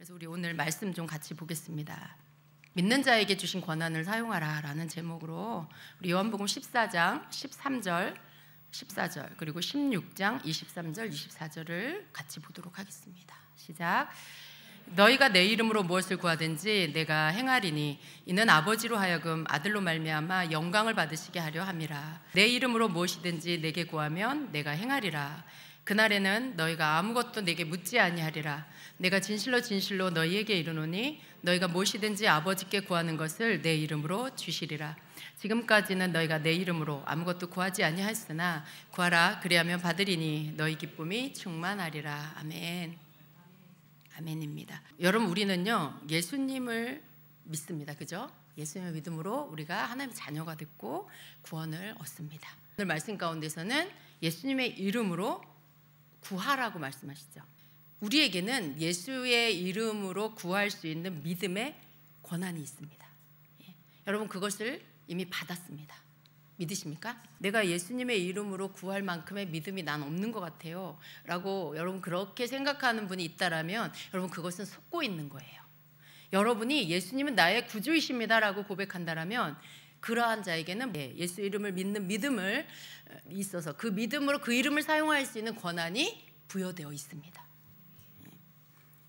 그래서 우리 오늘 말씀 좀 같이 보겠습니다. 믿는 자에게 주신 권한을 사용하라 라는 제목으로 우리 요한복음 14장 13절 14절 그리고 16장 23절 24절을 같이 보도록 하겠습니다. 시작. 너희가 내 이름으로 무엇을 구하든지 내가 행하리니 이는 아버지로 하여금 아들로 말미암아 영광을 받으시게 하려 함이라. 내 이름으로 무엇이든지 내게 구하면 내가 행하리라. 그날에는 너희가 아무것도 내게 묻지 아니하리라. 내가 진실로 진실로 너희에게 이르노니 너희가 무엇이든지 아버지께 구하는 것을 내 이름으로 주시리라. 지금까지는 너희가 내 이름으로 아무것도 구하지 아니하였으나 구하라 그리하면 받으리니 너희 기쁨이 충만하리라. 아멘. 아멘입니다. 여러분, 우리는요 예수님을 믿습니다. 그죠? 예수님을 믿음으로 우리가 하나님의 자녀가 됐고 구원을 얻습니다. 오늘 말씀 가운데서는 예수님의 이름으로 구하라고 말씀하시죠. 우리에게는 예수의 이름으로 구할 수 있는 믿음의 권한이 있습니다. 여러분, 그것을 이미 받았습니다. 믿으십니까? 내가 예수님의 이름으로 구할 만큼의 믿음이 난 없는 것 같아요 라고 여러분 그렇게 생각하는 분이 있다라면 여러분 그것은 속고 있는 거예요. 여러분이 예수님은 나의 구주이십니다 라고 고백한다라면 그러한 자에게는 예수 이름을 믿는 믿음을 있어서 그 믿음으로 그 이름을 사용할 수 있는 권한이 부여되어 있습니다.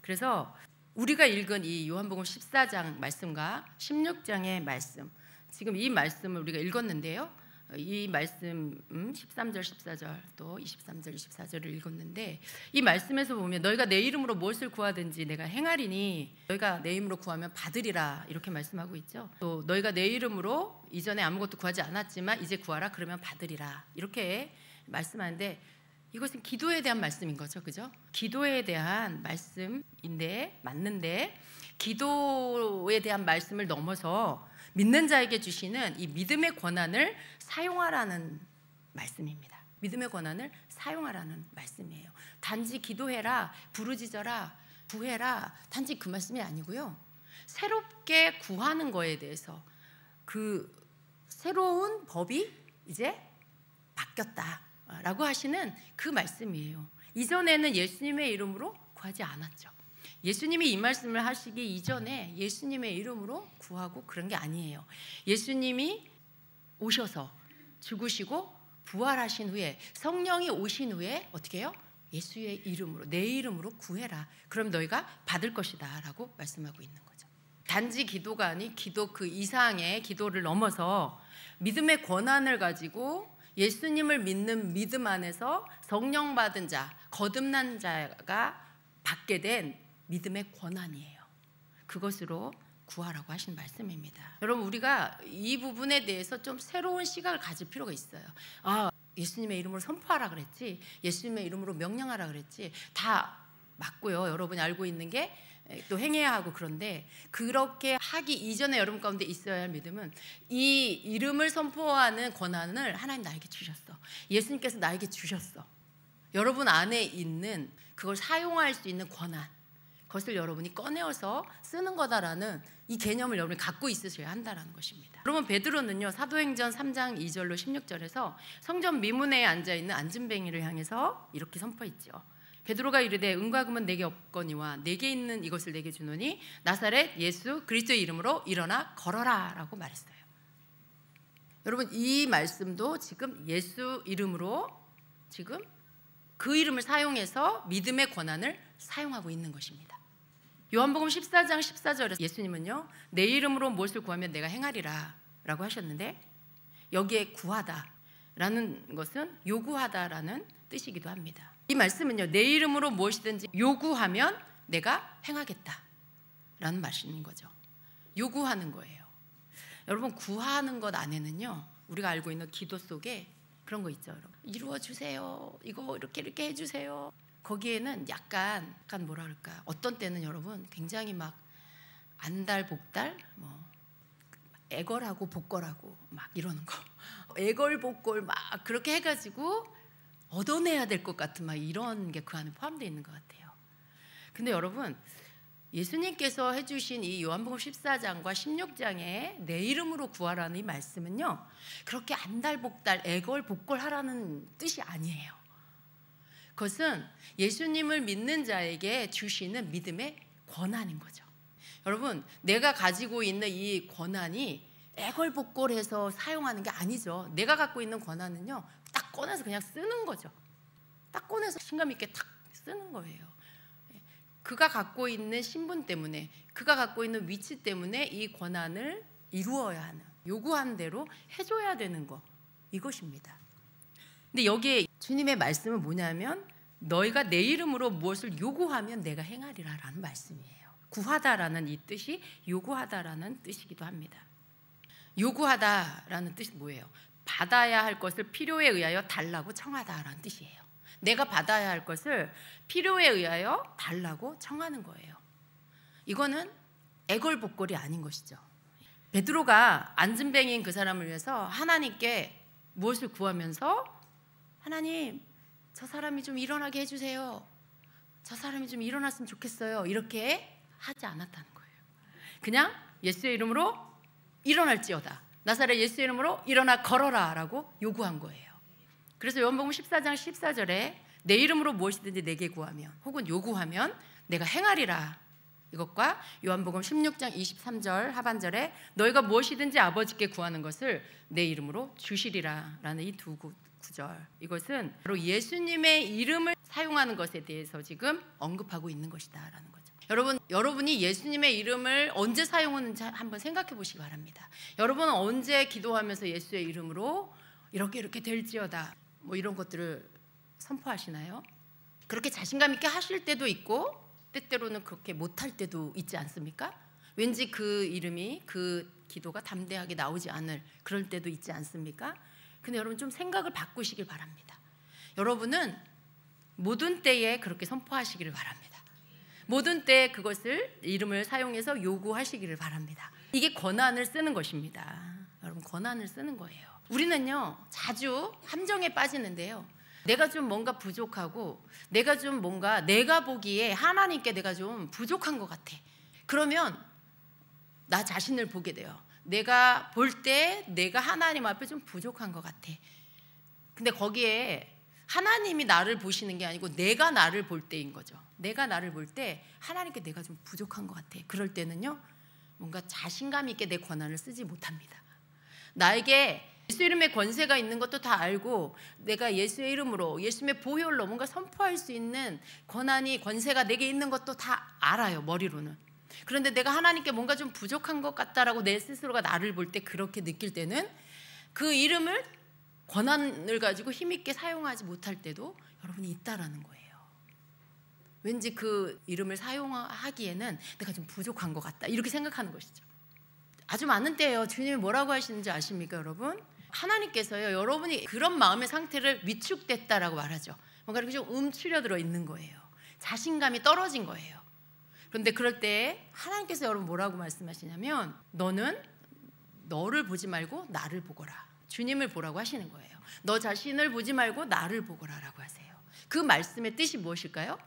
그래서 우리가 읽은 이 요한복음 14장 말씀과 16장의 말씀, 지금 이 말씀을 우리가 읽었는데요, 이 말씀 13절 14절 또 23절 24절을 읽었는데 이 말씀에서 보면 너희가 내 이름으로 무엇을 구하든지 내가 행하리니 너희가 내 이름으로 구하면 받으리라 이렇게 말씀하고 있죠. 또 너희가 내 이름으로 이전에 아무것도 구하지 않았지만 이제 구하라 그러면 받으리라 이렇게 말씀하는데 이것은 기도에 대한 말씀인 거죠. 그죠? 기도에 대한 말씀인데 맞는데 기도에 대한 말씀을 넘어서 믿는 자에게 주시는 이 믿음의 권한을 사용하라는 말씀입니다. 믿음의 권한을 사용하라는 말씀이에요. 단지 기도해라, 부르짖어라, 구해라 단지 그 말씀이 아니고요. 새롭게 구하는 거에 대해서 그 새로운 법이 이제 바뀌었다라고 하시는 그 말씀이에요. 이전에는 예수님의 이름으로 구하지 않았죠. 예수님이 이 말씀을 하시기 이전에 예수님의 이름으로 구하고 그런 게 아니에요. 예수님이 오셔서 죽으시고 부활하신 후에 성령이 오신 후에 어떻게 해요? 예수의 이름으로 내 이름으로 구해라. 그럼 너희가 받을 것이다 라고 말씀하고 있는 거죠. 단지 기도가 아닌 기도 그 이상의 기도를 넘어서 믿음의 권한을 가지고 예수님을 믿는 믿음 안에서 성령 받은 자, 거듭난 자가 받게 된 믿음의 권한이에요. 그것으로 구하라고 하신 말씀입니다. 여러분, 우리가 이 부분에 대해서 좀 새로운 시각을 가질 필요가 있어요. 예수님의 이름으로 선포하라 그랬지, 예수님의 이름으로 명령하라 그랬지, 다 맞고요. 여러분이 알고 있는 게 또 행해야 하고 그런데 그렇게 하기 이전에 여러분 가운데 있어야 할 믿음은 이 이름을 선포하는 권한을 하나님 나에게 주셨어. 예수님께서 나에게 주셨어. 여러분 안에 있는 그걸 사용할 수 있는 권한, 그것을 여러분이 꺼내어서 쓰는 거다라는 이 개념을 여러분이 갖고 있으셔야 한다는 것입니다. 여러분, 베드로는요 사도행전 3장 2절로 16절에서 성전 미문에 앉아있는 안진뱅이를 향해서 이렇게 선포했죠. 베드로가 이르되 은과 금은 내게 없거니와 내게 있는 이것을 내게 주노니 나사렛 예수 그리스도의 이름으로 일어나 걸어라 라고 말했어요. 여러분, 이 말씀도 지금 예수 이름으로 지금 그 이름을 사용해서 믿음의 권한을 사용하고 있는 것입니다. 요한복음 14장 14절에 예수님은요 내 이름으로 무엇을 구하면 내가 행하리라 라고 하셨는데 여기에 구하다 라는 것은 요구하다라는 뜻이기도 합니다. 이 말씀은요 내 이름으로 무엇이든지 요구하면 내가 행하겠다 라는 말씀인 거죠. 요구하는 거예요. 여러분, 구하는 것 안에는요 우리가 알고 있는 기도 속에 그런 거 있죠. 여러분, 이루어주세요, 이거 이렇게 해주세요. 거기에는 약간 뭐라 그럴까, 어떤 때는 여러분 굉장히 막 안달복달, 애걸하고 복걸하고 막 이러는 거, 애걸복걸 막 그렇게 해가지고 얻어내야 될 것 같은 막 이런 게 그 안에 포함되어 있는 것 같아요. 근데 여러분, 예수님께서 해주신 이 요한복음 14장과 16장에 내 이름으로 구하라는 이 말씀은요 그렇게 안달복달 애걸복걸하라는 뜻이 아니에요. 그것은 예수님을 믿는 자에게 주시는 믿음의 권한인 거죠. 여러분, 내가 가지고 있는 이 권한이 애걸복걸해서 사용하는 게 아니죠. 내가 갖고 있는 권한은요, 딱 꺼내서 그냥 쓰는 거죠. 딱 꺼내서 신감 있게 탁 쓰는 거예요. 그가 갖고 있는 신분 때문에, 그가 갖고 있는 위치 때문에 이 권한을 이루어야 하는, 요구한 대로 해줘야 되는 거, 이것입니다. 근데 여기에 주님의 말씀은 뭐냐면 너희가 내 이름으로 무엇을 요구하면 내가 행하리라 라는 말씀이에요. 구하다라는 이 뜻이 요구하다라는 뜻이기도 합니다. 요구하다라는 뜻이 뭐예요? 받아야 할 것을 필요에 의하여 달라고 청하다라는 뜻이에요. 내가 받아야 할 것을 필요에 의하여 달라고 청하는 거예요. 이거는 애걸복걸이 아닌 것이죠. 베드로가 안진뱅이인 그 사람을 위해서 하나님께 무엇을 구하면서 하나님, 저 사람이 좀 일어나게 해주세요. 저 사람이 좀 일어났으면 좋겠어요. 이렇게 하지 않았다는 거예요. 그냥 예수의 이름으로 일어날지어다. 나사렛 예수의 이름으로 일어나 걸어라 라고 요구한 거예요. 그래서 요한복음 14장 14절에 내 이름으로 무엇이든지 내게 구하면 혹은 요구하면 내가 행하리라. 이것과 요한복음 16장 23절 하반절에 너희가 무엇이든지 아버지께 구하는 것을 내 이름으로 주시리라 라는 이 두 구절, 이것은 바로 예수님의 이름을 사용하는 것에 대해서 지금 언급하고 있는 것이다 라는 거죠. 여러분이 예수님의 이름을 언제 사용하는지 한번 생각해 보시기 바랍니다. 여러분은 언제 기도하면서 예수의 이름으로 이렇게 될지어다 뭐 이런 것들을 선포하시나요? 그렇게 자신감 있게 하실 때도 있고 때때로는 그렇게 못할 때도 있지 않습니까? 왠지 그 이름이, 그 기도가 담대하게 나오지 않을 그럴 때도 있지 않습니까? 근데 여러분 좀 생각을 바꾸시길 바랍니다. 여러분은 모든 때에 그렇게 선포하시기를 바랍니다. 모든 때에 그것을 이름을 사용해서 요구하시기를 바랍니다. 이게 권한을 쓰는 것입니다. 여러분, 권한을 쓰는 거예요. 우리는요 자주 함정에 빠지는데요, 내가 좀 뭔가 부족하고 내가 좀 뭔가 내가 보기에 하나님께 내가 좀 부족한 것 같아. 그러면 나 자신을 보게 돼요. 내가 볼 때 내가 하나님 앞에 좀 부족한 것 같아. 근데 거기에 하나님이 나를 보시는 게 아니고 내가 나를 볼 때인 거죠. 내가 나를 볼 때 하나님께 내가 좀 부족한 것 같아. 그럴 때는요 뭔가 자신감 있게 내 권한을 쓰지 못합니다. 나에게 예수 이름의 권세가 있는 것도 다 알고 내가 예수의 이름으로 예수님의 보혈로 뭔가 선포할 수 있는 권세가 내게 있는 것도 다 알아요, 머리로는. 그런데 내가 하나님께 뭔가 좀 부족한 것 같다라고 내 스스로가 나를 볼 때 그렇게 느낄 때는 그 이름을, 권한을 가지고 힘있게 사용하지 못할 때도 여러분이 있다라는 거예요. 왠지 그 이름을 사용하기에는 내가 좀 부족한 것 같다 이렇게 생각하는 것이죠. 아주 많은 때예요. 주님이 뭐라고 하시는지 아십니까, 여러분? 하나님께서요 여러분이 그런 마음의 상태를 위축됐다라고 말하죠. 뭔가 이렇게 좀 움츠려들어 있는 거예요. 자신감이 떨어진 거예요. 그런데 그럴 때 하나님께서 여러분 뭐라고 말씀하시냐면 너는 너를 보지 말고 나를 보거라. 주님을 보라고 하시는 거예요. 너 자신을 보지 말고 나를 보거라라고 하세요. 그 말씀의 뜻이 무엇일까요?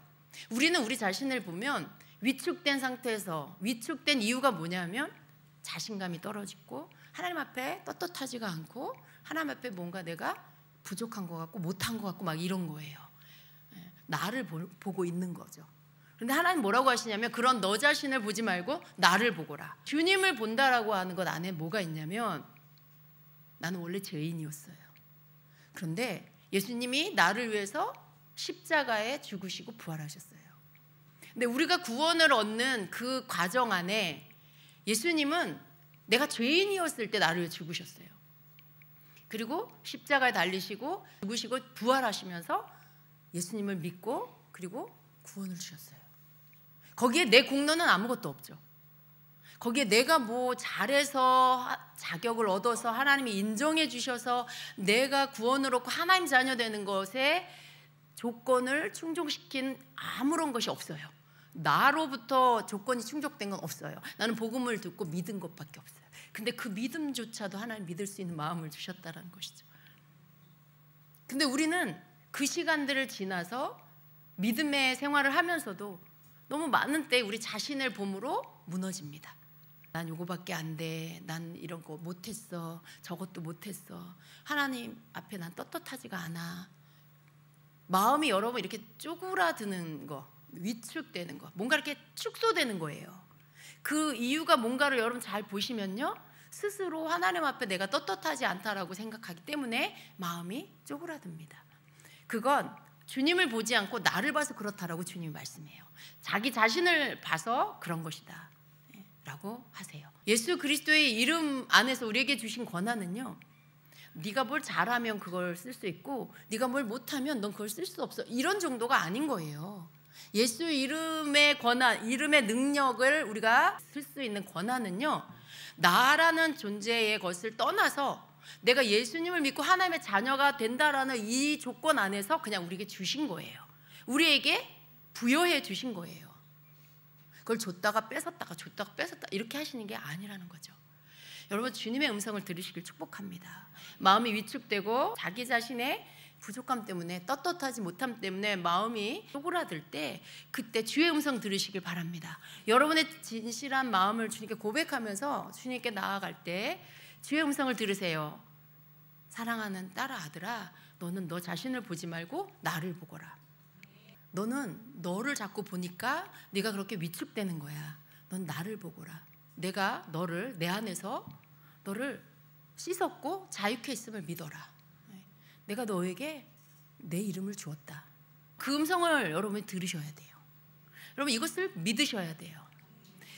우리는 우리 자신을 보면 위축된 상태에서, 위축된 이유가 뭐냐면 자신감이 떨어지고 하나님 앞에 떳떳하지가 않고 하나님 앞에 뭔가 내가 부족한 것 같고 못한 것 같고 막 이런 거예요. 나를 보고 있는 거죠. 그런데 하나님 뭐라고 하시냐면 그런 너 자신을 보지 말고 나를 보거라. 주님을 본다라고 하는 것 안에 뭐가 있냐면 나는 원래 죄인이었어요. 그런데 예수님이 나를 위해서 십자가에 죽으시고 부활하셨어요. 근데 우리가 구원을 얻는 그 과정 안에 예수님은 내가 죄인이었을 때 나를 위해 죽으셨어요. 그리고 십자가에 달리시고 죽으시고 부활하시면서 예수님을 믿고 그리고 구원을 주셨어요. 거기에 내 공로는 아무것도 없죠. 거기에 내가 뭐 잘해서 자격을 얻어서 하나님이 인정해 주셔서 내가 구원을 얻고 하나님 자녀 되는 것에 조건을 충족시킨 아무런 것이 없어요. 나로부터 조건이 충족된 건 없어요. 나는 복음을 듣고 믿은 것밖에 없어요. 근데 그 믿음조차도 하나님 믿을 수 있는 마음을 주셨다는 것이죠. 근데 우리는 그 시간들을 지나서 믿음의 생활을 하면서도 너무 많은 때 우리 자신을 봄으로 무너집니다. 난 요거밖에 안 돼. 난 이런 거 못했어. 저것도 못했어. 하나님 앞에 난 떳떳하지가 않아. 마음이 여러분 이렇게 쪼그라드는 거, 위축되는 거, 뭔가 이렇게 축소되는 거예요. 그 이유가 뭔가를 여러분 잘 보시면요, 스스로 하나님 앞에 내가 떳떳하지 않다라고 생각하기 때문에 마음이 쪼그라듭니다. 그건 주님을 보지 않고 나를 봐서 그렇다라고 주님이 말씀해요. 자기 자신을 봐서 그런 것이다 라고 하세요. 예수 그리스도의 이름 안에서 우리에게 주신 권한은요, 네가 뭘 잘하면 그걸 쓸 수 있고 네가 뭘 못하면 넌 그걸 쓸 수 없어, 이런 정도가 아닌 거예요. 예수 이름의 권한, 이름의 능력을 우리가 쓸 수 있는 권한은요, 나라는 존재의 것을 떠나서 내가 예수님을 믿고 하나님의 자녀가 된다라는 이 조건 안에서 그냥 우리에게 주신 거예요. 우리에게 부여해 주신 거예요. 그걸 줬다가 뺏었다가 줬다가 뺏었다 이렇게 하시는 게 아니라는 거죠. 여러분, 주님의 음성을 들으시길 축복합니다. 마음이 위축되고 자기 자신의 부족함 때문에, 떳떳하지 못함 때문에 마음이 쪼그라들 때, 그때 주의 음성 들으시길 바랍니다. 여러분의 진실한 마음을 주님께 고백하면서 주님께 나아갈 때 주의 음성을 들으세요. 사랑하는 딸아, 아들아, 너는 너 자신을 보지 말고 나를 보거라. 너는 너를 자꾸 보니까 네가 그렇게 위축되는 거야. 넌 나를 보거라. 내가 너를, 내 안에서 너를 씻었고 자유케 있음을 믿어라. 내가 너에게 내 이름을 주었다. 그 음성을 여러분이 들으셔야 돼요. 여러분, 이것을 믿으셔야 돼요.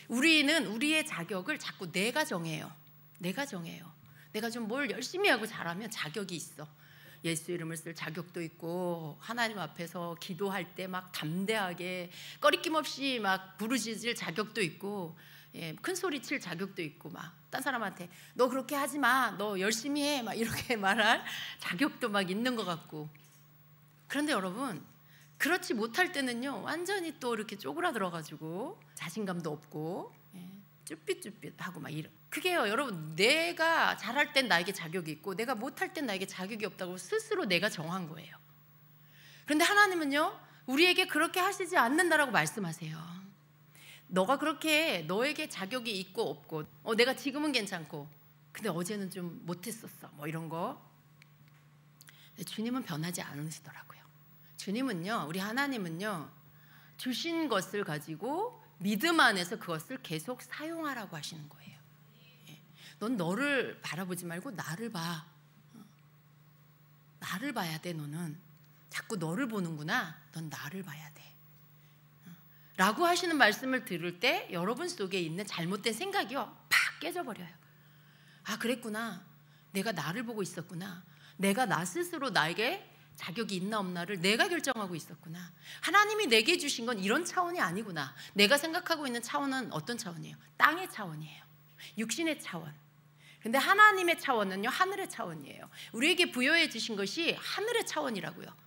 우리는 우리의 자격을 자꾸 내가 정해요. 내가 정해요. 내가 좀 뭘 열심히 하고 잘하면 자격이 있어. 예수 이름을 쓸 자격도 있고, 하나님 앞에서 기도할 때 막 담대하게 꺼리낌 없이 막 부르짖을 자격도 있고, 큰 소리 칠 자격도 있고, 막 딴 사람한테 너 그렇게 하지 마, 너 열심히 해, 막 이렇게 말할 자격도 막 있는 것 같고. 그런데 여러분, 그렇지 못할 때는요, 완전히 또 이렇게 쪼그라들어가지고 자신감도 없고 쭈삣쭈삣하고 막 이런. 그게요, 여러분, 내가 잘할 땐 나에게 자격이 있고 내가 못할 땐 나에게 자격이 없다고 스스로 내가 정한 거예요. 그런데 하나님은요, 우리에게 그렇게 하시지 않는다라고 말씀하세요. 너가 그렇게, 너에게 자격이 있고 없고, 내가 지금은 괜찮고 근데 어제는 좀 못했었어, 뭐 이런 거. 주님은 변하지 않으시더라고요. 주님은요, 우리 하나님은요, 주신 것을 가지고 믿음 안에서 그것을 계속 사용하라고 하시는 거예요. 넌 너를 바라보지 말고 나를 봐. 나를 봐야 돼. 너는 자꾸 너를 보는구나. 넌 나를 봐야 돼 라고 하시는 말씀을 들을 때 여러분 속에 있는 잘못된 생각이요, 팍 깨져버려요. 아, 그랬구나. 내가 나를 보고 있었구나. 내가 나 스스로 나에게 자격이 있나 없나를 내가 결정하고 있었구나. 하나님이 내게 주신 건 이런 차원이 아니구나. 내가 생각하고 있는 차원은 어떤 차원이에요? 땅의 차원이에요. 육신의 차원. 근데 하나님의 차원은요, 하늘의 차원이에요. 우리에게 부여해 주신 것이 하늘의 차원이라고요.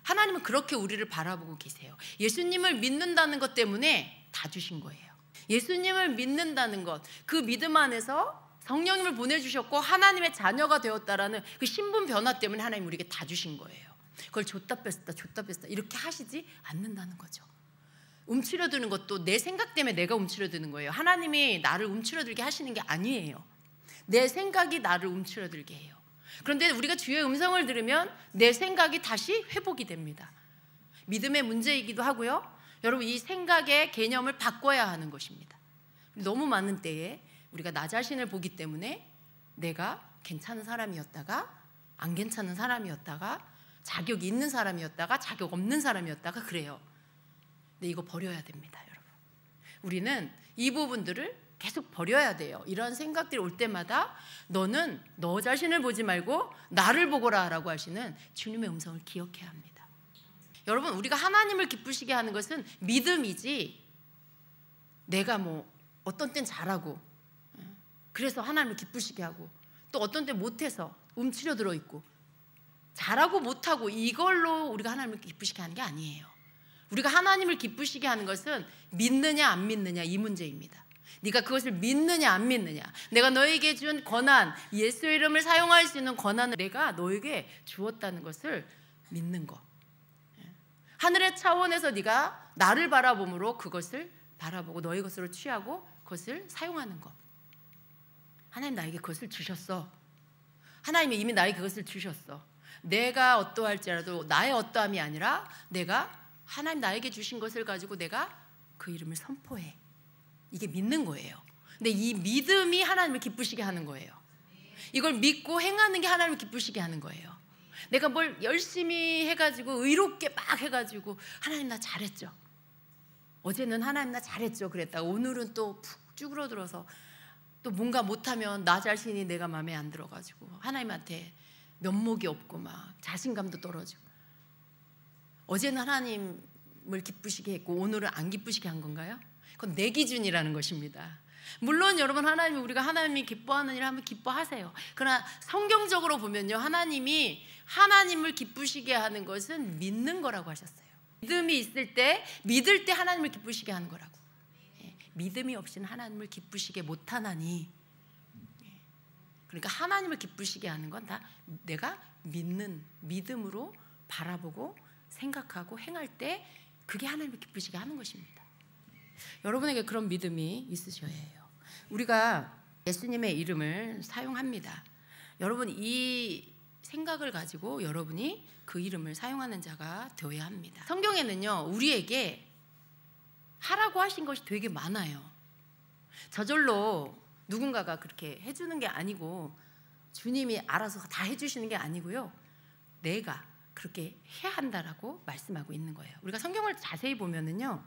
하나님은 그렇게 우리를 바라보고 계세요. 예수님을 믿는다는 것 때문에 다 주신 거예요. 예수님을 믿는다는 것, 그 믿음 안에서 성령님을 보내주셨고 하나님의 자녀가 되었다라는 그 신분 변화 때문에 하나님 우리에게 다 주신 거예요. 그걸 줬다 뺐다 이렇게 하시지 않는다는 거죠. 움츠려드는 것도 내 생각 때문에 내가 움츠려드는 거예요. 하나님이 나를 움츠려들게 하시는 게 아니에요. 내 생각이 나를 움츠려들게 해요. 그런데 우리가 주의 음성을 들으면 내 생각이 다시 회복이 됩니다. 믿음의 문제이기도 하고요. 여러분, 이 생각의 개념을 바꿔야 하는 것입니다. 너무 많은 때에 우리가 나 자신을 보기 때문에 내가 괜찮은 사람이었다가 안 괜찮은 사람이었다가 자격이 있는 사람이었다가 자격 없는 사람이었다가 그래요. 근데 이거 버려야 됩니다, 여러분. 우리는 이 부분들을 계속 버려야 돼요. 이런 생각들이 올 때마다 너는 너 자신을 보지 말고 나를 보거라 라고 하시는 주님의 음성을 기억해야 합니다. 여러분, 우리가 하나님을 기쁘시게 하는 것은 믿음이지, 내가 뭐 어떤 땐 잘하고 그래서 하나님을 기쁘시게 하고 또 어떤 때 못해서 움츠려들어 있고 잘하고 못하고 이걸로 우리가 하나님을 기쁘시게 하는 게 아니에요. 우리가 하나님을 기쁘시게 하는 것은 믿느냐 안 믿느냐 이 문제입니다. 네가 그것을 믿느냐 안 믿느냐. 내가 너에게 준 권한, 예수 이름을 사용할 수 있는 권한을 내가 너에게 주었다는 것을 믿는 것. 하늘의 차원에서 네가 나를 바라봄으로 그것을 바라보고 너의 것으로 취하고 그것을 사용하는 것. 하나님 나에게 그것을 주셨어. 하나님이 이미 나에게 그것을 주셨어. 내가 어떠할지라도 나의 어떠함이 아니라 내가 하나님 나에게 주신 것을 가지고 내가 그 이름을 선포해. 이게 믿는 거예요. 근데 이 믿음이 하나님을 기쁘시게 하는 거예요. 이걸 믿고 행하는 게 하나님을 기쁘시게 하는 거예요. 내가 뭘 열심히 해가지고 의롭게 막 해가지고 하나님 나 잘했죠. 어제는 하나님 나 잘했죠 그랬다가 오늘은 또 푹 쭈그러들어서 또 뭔가 못하면 나 자신이 내가 마음에 안 들어가지고 하나님한테 면목이 없고 막 자신감도 떨어지고, 어제는 하나님을 기쁘시게 했고 오늘은 안 기쁘시게 한 건가요? 그건 내 기준이라는 것입니다. 물론 여러분 하나님이 우리가 하나님이 기뻐하는 일을 하면 기뻐하세요. 그러나 성경적으로 보면요, 하나님이 하나님을 기쁘시게 하는 것은 믿는 거라고 하셨어요. 믿음이 있을 때, 믿을 때 하나님을 기쁘시게 하는 거라고. 믿음이 없이는 하나님을 기쁘시게 못하나니. 그러니까 하나님을 기쁘시게 하는 건 다 내가 믿는 믿음으로 바라보고 생각하고 행할 때 그게 하나님을 기쁘시게 하는 것입니다. 여러분에게 그런 믿음이 있으셔야 해요. 우리가 예수님의 이름을 사용합니다. 여러분 이 생각을 가지고 여러분이 그 이름을 사용하는 자가 되어야 합니다. 성경에는요, 우리에게 하라고 하신 것이 되게 많아요. 저절로 누군가가 그렇게 해주는 게 아니고, 주님이 알아서 다 해주시는 게 아니고요, 내가 그렇게 해야 한다라고 말씀하고 있는 거예요. 우리가 성경을 자세히 보면은요,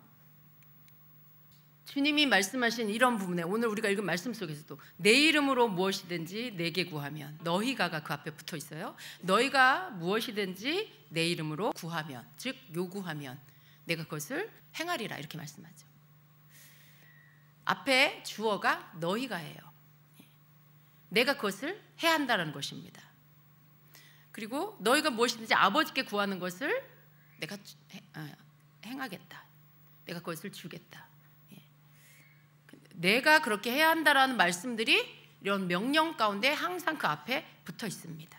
주님이 말씀하신 이런 부분에 오늘 우리가 읽은 말씀 속에서도 내 이름으로 무엇이든지 내게 구하면, 너희가가 그 앞에 붙어 있어요. 너희가 무엇이든지 내 이름으로 구하면, 즉 요구하면 내가 그것을 행하리라, 이렇게 말씀하죠. 앞에 주어가 너희가예요. 내가 그것을 해야 한다는 것입니다. 그리고 너희가 무엇이든지 아버지께 구하는 것을 내가 행하겠다. 내가 그것을 주겠다. 내가 그렇게 해야 한다라는 말씀들이 이런 명령 가운데 항상 그 앞에 붙어 있습니다.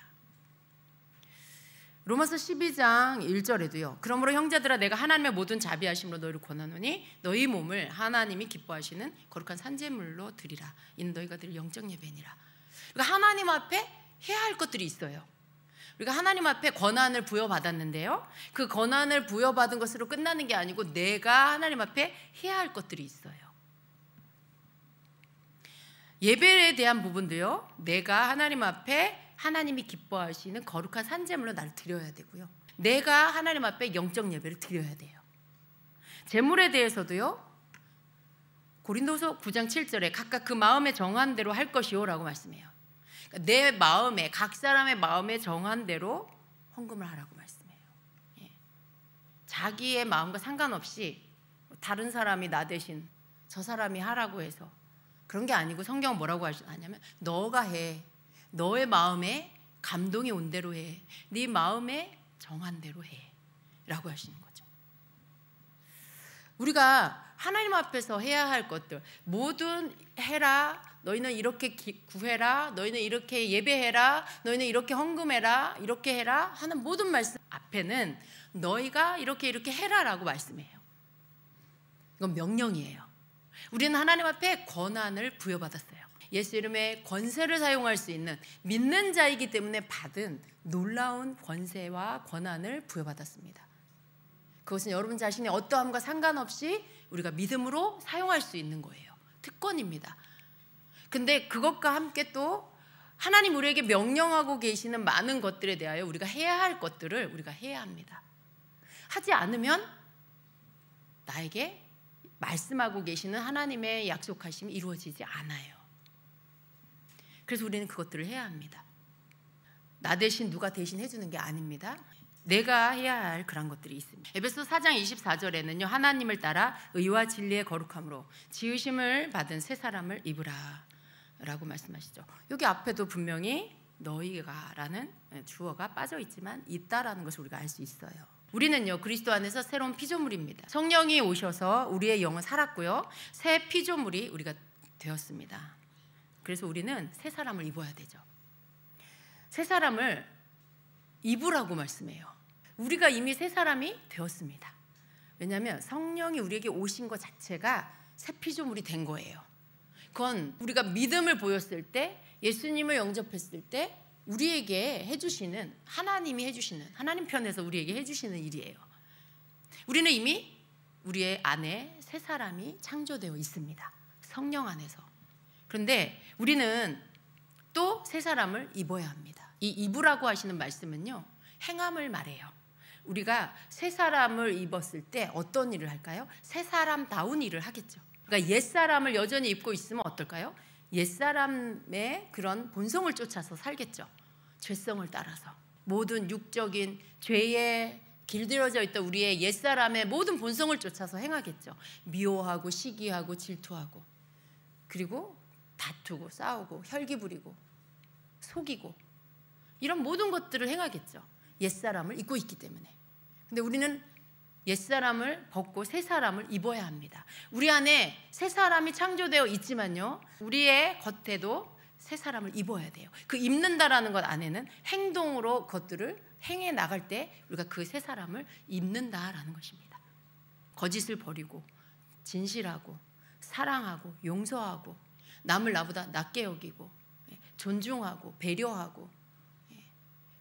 로마서 12장 1절에도요. 그러므로 형제들아 내가 하나님의 모든 자비하심으로 너희를 권하노니 너희 몸을 하나님이 기뻐하시는 거룩한 산제물로 드리라. 이는 너희가 드릴 영적 예배니라. 그러니까 하나님 앞에 해야 할 것들이 있어요. 우리가 하나님 앞에 권한을 부여받았는데요, 그 권한을 부여받은 것으로 끝나는 게 아니고 내가 하나님 앞에 해야 할 것들이 있어요. 예배에 대한 부분도요, 내가 하나님 앞에 하나님이 기뻐하시는 거룩한 산제물로 나를 드려야 되고요, 내가 하나님 앞에 영적 예배를 드려야 돼요. 제물에 대해서도요, 고린도서 9장 7절에 각각 그 마음에 정한 대로 할 것이요 라고 말씀해요. 그러니까 내 마음에, 각 사람의 마음에 정한 대로 헌금을 하라고 말씀해요. 자기의 마음과 상관없이 다른 사람이 나 대신 저 사람이 하라고 해서 그런 게 아니고, 성경은 뭐라고 하냐면 너가 해. 너의 마음에 감동이 온 대로 해. 네 마음에 정한 대로 해 라고 하시는 거죠. 우리가 하나님 앞에서 해야 할 것들 뭐든 해라, 너희는 이렇게 구해라, 너희는 이렇게 예배해라, 너희는 이렇게 헌금해라, 이렇게 해라 하는 모든 말씀 앞에는 너희가 이렇게 해라 라고 말씀해요. 이건 명령이에요. 우리는 하나님 앞에 권한을 부여받았어요. 예수 이름의 권세를 사용할 수 있는 믿는 자이기 때문에 받은 놀라운 권세와 권한을 부여받았습니다. 그것은 여러분 자신의 어떠함과 상관없이 우리가 믿음으로 사용할 수 있는 거예요. 특권입니다. 근데 그것과 함께 또 하나님 우리에게 명령하고 계시는 많은 것들에 대하여 우리가 해야 할 것들을 우리가 해야 합니다. 하지 않으면 나에게 말씀하고 계시는 하나님의 약속하심이 이루어지지 않아요. 그래서 우리는 그것들을 해야 합니다. 나 대신 누가 대신 해주는 게 아닙니다. 내가 해야 할 그런 것들이 있습니다. 에베소 4장 24절에는요, 하나님을 따라 의와 진리의 거룩함으로 지으심을 받은 새 사람을 입으라 라고 말씀하시죠. 여기 앞에도 분명히 너희가라는 주어가 빠져 있지만 있다라는 것을 우리가 알 수 있어요. 우리는요, 그리스도 안에서 새로운 피조물입니다. 성령이 오셔서 우리의 영은 살았고요, 새 피조물이 우리가 되었습니다. 그래서 우리는 새 사람을 입어야 되죠. 새 사람을 입으라고 말씀해요. 우리가 이미 새 사람이 되었습니다. 왜냐하면 성령이 우리에게 오신 것 자체가 새 피조물이 된 거예요. 그건 우리가 믿음을 보였을 때, 예수님을 영접했을 때 우리에게 해주시는, 하나님이 해주시는, 하나님 편에서 우리에게 해주시는 일이에요. 우리는 이미 우리의 안에 새 사람이 창조되어 있습니다. 성령 안에서. 그런데 우리는 또 새 사람을 입어야 합니다. 이 입으라고 하시는 말씀은요, 행함을 말해요. 우리가 새 사람을 입었을 때 어떤 일을 할까요? 새 사람다운 일을 하겠죠. 그러니까 옛 사람을 여전히 입고 있으면 어떨까요? 옛 사람의 그런 본성을 쫓아서 살겠죠. 죄성을 따라서 모든 육적인 죄에 길들여져 있던 우리의 옛 사람의 모든 본성을 쫓아서 행하겠죠. 미워하고 시기하고 질투하고, 그리고 다투고 싸우고 혈기 부리고 속이고, 이런 모든 것들을 행하겠죠. 옛 사람을 입고 있기 때문에. 근데 우리는 옛 사람을 벗고 새 사람을 입어야 합니다. 우리 안에 새 사람이 창조되어 있지만요, 우리의 겉에도 새 사람을 입어야 돼요. 그 입는다라는 것 안에는 행동으로 그것들을 행해 나갈 때 우리가 그 새 사람을 입는다라는 것입니다. 거짓을 버리고 진실하고 사랑하고 용서하고 남을 나보다 낮게 여기고 존중하고 배려하고,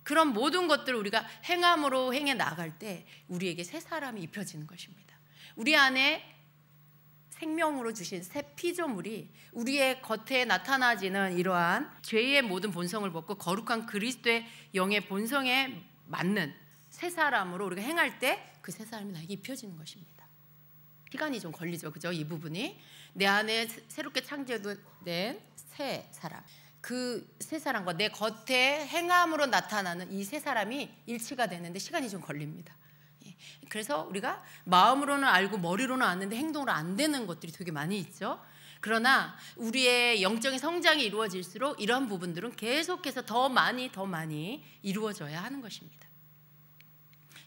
그런 모든 것들을 우리가 행함으로 행해 나갈 때 우리에게 새 사람이 입혀지는 것입니다. 우리 안에 생명으로 주신 새 피조물이 우리의 겉에 나타나지는 이러한 죄의 모든 본성을 벗고 거룩한 그리스도의 영의 본성에 맞는 새 사람으로 우리가 행할 때 그 새 사람이 나에게 입혀지는 것입니다. 시간이 좀 걸리죠, 그죠? 이 부분이 내 안에 새롭게 창조된 새 사람, 그 새 사람과 내 겉에 행함으로 나타나는 이 새 사람이 일치가 되는데 시간이 좀 걸립니다. 그래서 우리가 마음으로는 알고 머리로는 아는데 행동으로 안 되는 것들이 되게 많이 있죠. 그러나 우리의 영적인 성장이 이루어질수록 이런 부분들은 계속해서 더 많이 이루어져야 하는 것입니다.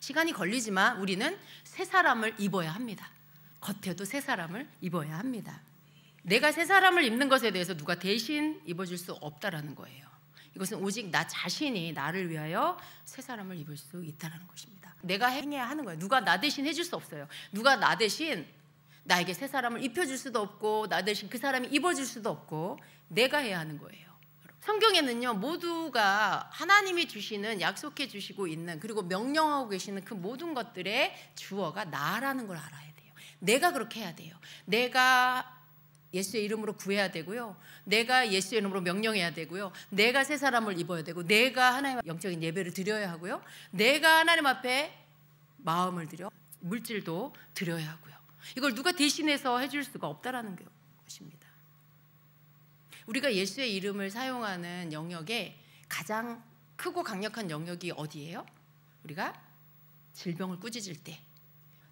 시간이 걸리지만 우리는 새 사람을 입어야 합니다. 겉에도 새 사람을 입어야 합니다. 내가 새 사람을 입는 것에 대해서 누가 대신 입어줄 수 없다라는 거예요. 이것은 오직 나 자신이 나를 위하여 새 사람을 입을 수 있다는 것입니다. 내가 행해야 하는 거예요. 누가 나 대신 해줄 수 없어요. 누가 나 대신 나에게 새 사람을 입혀줄 수도 없고, 나 대신 그 사람이 입어줄 수도 없고, 내가 해야 하는 거예요. 성경에는요, 모두가 하나님이 주시는, 약속해 주시고 있는, 그리고 명령하고 계시는 그 모든 것들의 주어가 나라는 걸 알아야 돼요. 내가 그렇게 해야 돼요. 내가 예수의 이름으로 구해야 되고요, 내가 예수의 이름으로 명령해야 되고요, 내가 새 사람을 입어야 되고, 내가 하나님 영적인 예배를 드려야 하고요, 내가 하나님 앞에 마음을 드려 물질도 드려야 하고요. 이걸 누가 대신해서 해줄 수가 없다라는 것입니다. 우리가 예수의 이름을 사용하는 영역에 가장 크고 강력한 영역이 어디예요? 우리가 질병을 꾸짖을 때,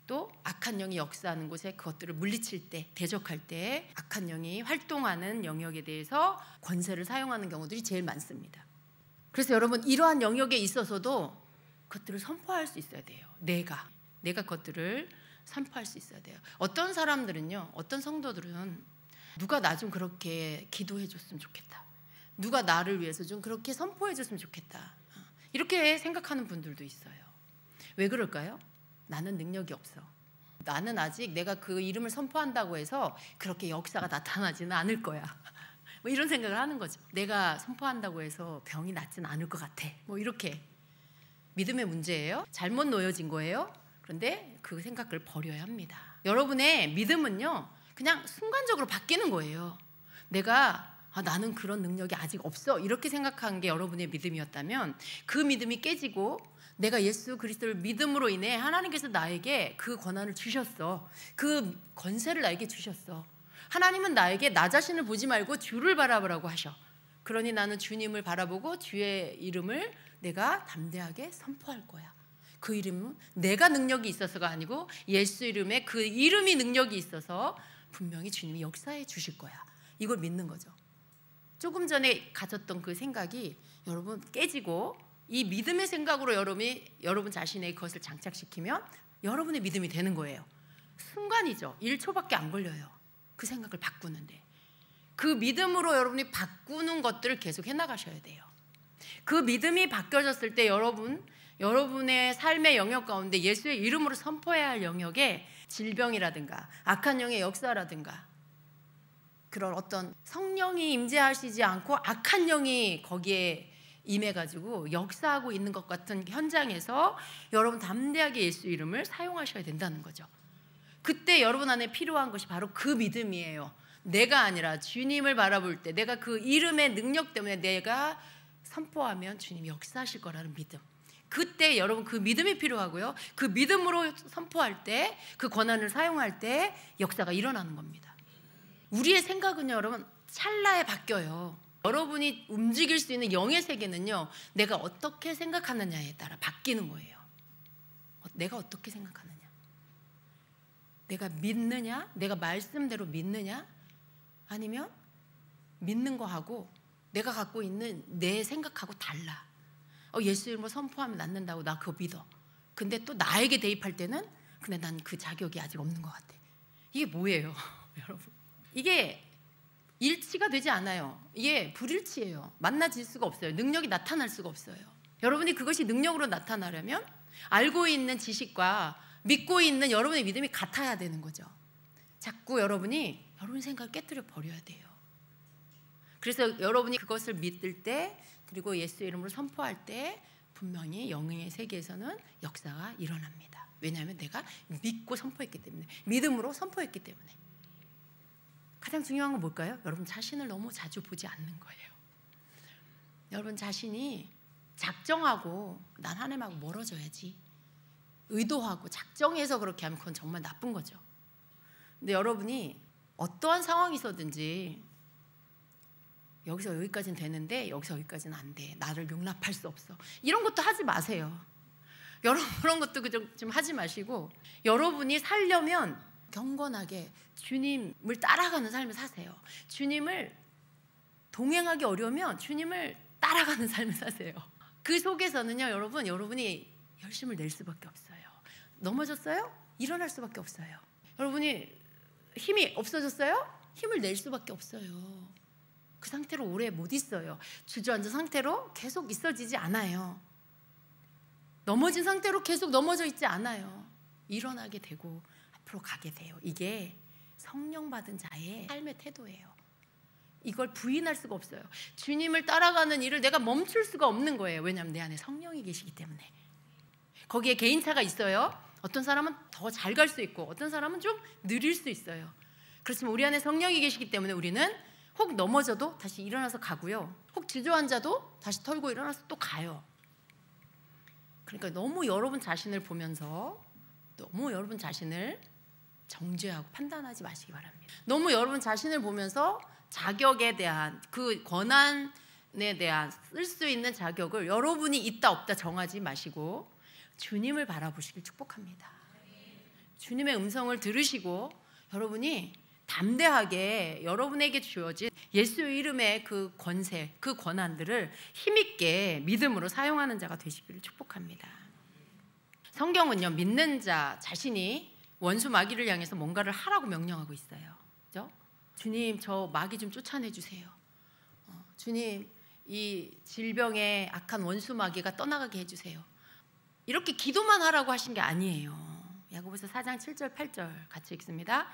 또 악한 영이 역사하는 곳에 그것들을 물리칠 때, 대적할 때 악한 영이 활동하는 영역에 대해서 권세를 사용하는 경우들이 제일 많습니다. 그래서 여러분, 이러한 영역에 있어서도 그것들을 선포할 수 있어야 돼요. 내가 그것들을 선포할 수 있어야 돼요. 어떤 사람들은요, 어떤 성도들은 누가 나 좀 그렇게 기도해 줬으면 좋겠다, 누가 나를 위해서 좀 그렇게 선포해 줬으면 좋겠다, 이렇게 생각하는 분들도 있어요. 왜 그럴까요? 나는 능력이 없어. 나는 아직 내가 그 이름을 선포한다고 해서 그렇게 역사가 나타나지는 않을 거야. 뭐 이런 생각을 하는 거죠. 내가 선포한다고 해서 병이 낫지는 않을 것 같아. 뭐 이렇게. 믿음의 문제예요. 잘못 놓여진 거예요. 그런데 그 생각을 버려야 합니다. 여러분의 믿음은요, 그냥 순간적으로 바뀌는 거예요. 내가 나는 그런 능력이 아직 없어, 이렇게 생각한 게 여러분의 믿음이었다면, 그 믿음이 깨지고 내가 예수 그리스도를 믿음으로 인해 하나님께서 나에게 그 권한을 주셨어. 그 권세를 나에게 주셨어. 하나님은 나에게 나 자신을 보지 말고 주를 바라보라고 하셔. 그러니 나는 주님을 바라보고 주의 이름을 내가 담대하게 선포할 거야. 그 이름은 내가 능력이 있어서가 아니고 예수 이름에 그 이름이 능력이 있어서 분명히 주님이 역사해 주실 거야. 이걸 믿는 거죠. 조금 전에 가졌던 그 생각이 여러분 깨지고, 이 믿음의 생각으로 여러분 자신의 그것을 장착시키면 여러분의 믿음이 되는 거예요. 순간이죠. 1초밖에 안 걸려요. 그 생각을 바꾸는데. 그 믿음으로 여러분이 바꾸는 것들을 계속 해나가셔야 돼요. 그 믿음이 바뀌어졌을 때 여러분의 삶의 영역 가운데 예수의 이름으로 선포해야 할 영역에 질병이라든가 악한 영의 역사라든가 그런 어떤 성령이 임재하시지 않고 악한 영이 거기에 임해가지고 역사하고 있는 것 같은 현장에서 여러분 담대하게 예수 이름을 사용하셔야 된다는 거죠. 그때 여러분 안에 필요한 것이 바로 그 믿음이에요. 내가 아니라 주님을 바라볼 때 내가 그 이름의 능력 때문에 내가 선포하면 주님이 역사하실 거라는 믿음. 그때 여러분 그 믿음이 필요하고요. 그 믿음으로 선포할 때, 그 권한을 사용할 때 역사가 일어나는 겁니다. 우리의 생각은요, 여러분 찰나에 바뀌어요. 여러분이 움직일 수 있는 영의 세계는요, 내가 어떻게 생각하느냐에 따라 바뀌는 거예요. 내가 어떻게 생각하느냐, 내가 믿느냐, 내가 말씀대로 믿느냐, 아니면 믿는 거하고 내가 갖고 있는 내 생각하고 달라. 예수 이름으로 선포하면 낫는다고 나 그거 믿어. 근데 또 나에게 대입할 때는 근데 난 그 자격이 아직 없는 것 같아. 이게 뭐예요? 여러분, 이게 일치가 되지 않아요. 이게 불일치예요. 만나질 수가 없어요. 능력이 나타날 수가 없어요. 여러분이 그것이 능력으로 나타나려면 알고 있는 지식과 믿고 있는 여러분의 믿음이 같아야 되는 거죠. 자꾸 여러분이 여러분 생각을 깨뜨려 버려야 돼요. 그래서 여러분이 그것을 믿을 때, 그리고 예수 이름으로 선포할 때 분명히 영의 세계에서는 역사가 일어납니다. 왜냐하면 내가 믿고 선포했기 때문에, 믿음으로 선포했기 때문에. 가장 중요한 건 뭘까요? 여러분 자신을 너무 자주 보지 않는 거예요. 여러분 자신이 작정하고 난 하나님하고 멀어져야지 의도하고 작정해서 그렇게 하면 그건 정말 나쁜 거죠. 근데 여러분이 어떠한 상황이 있어든지 여기서 여기까지는 되는데 여기서 여기까지는 안 돼, 나를 용납할 수 없어, 이런 것도 하지 마세요. 여러분 그런 것도 좀 하지 마시고, 여러분이 살려면 경건하게 주님을 따라가는 삶을 사세요. 주님을 동행하기 어려우면 주님을 따라가는 삶을 사세요. 그 속에서는요, 여러분이 열심을 낼 수밖에 없어요. 넘어졌어요? 일어날 수밖에 없어요. 여러분이 힘이 없어졌어요? 힘을 낼 수밖에 없어요. 그 상태로 오래 못 있어요. 주저앉은 상태로 계속 있어지지 않아요. 넘어진 상태로 계속 넘어져 있지 않아요. 일어나게 되고 앞으로 가게 돼요. 이게 성령 받은 자의 삶의 태도예요. 이걸 부인할 수가 없어요. 주님을 따라가는 일을 내가 멈출 수가 없는 거예요. 왜냐하면 내 안에 성령이 계시기 때문에. 거기에 개인차가 있어요. 어떤 사람은 더 잘 갈 수 있고 어떤 사람은 좀 느릴 수 있어요. 그렇지만 우리 안에 성령이 계시기 때문에 우리는 혹 넘어져도 다시 일어나서 가고요, 혹 주저앉아도 다시 털고 일어나서 또 가요. 그러니까 너무 여러분 자신을 보면서 너무 여러분 자신을 정죄하고 판단하지 마시기 바랍니다. 너무 여러분 자신을 보면서 자격에 대한, 그 권한에 대한 쓸 수 있는 자격을 여러분이 있다 없다 정하지 마시고 주님을 바라보시길 축복합니다. 주님의 음성을 들으시고 여러분이 담대하게 여러분에게 주어진 예수 이름의 그 권세, 그 권한들을 힘있게 믿음으로 사용하는 자가 되시기를 축복합니다. 성경은요, 믿는 자 자신이 원수 마귀를 향해서 뭔가를 하라고 명령하고 있어요. 그죠? 주님, 저 마귀 좀 쫓아내 주세요. 주님, 이 질병의 악한 원수 마귀가 떠나가게 해주세요. 이렇게 기도만 하라고 하신 게 아니에요. 야고보서 4장 7절 8절 같이 읽습니다.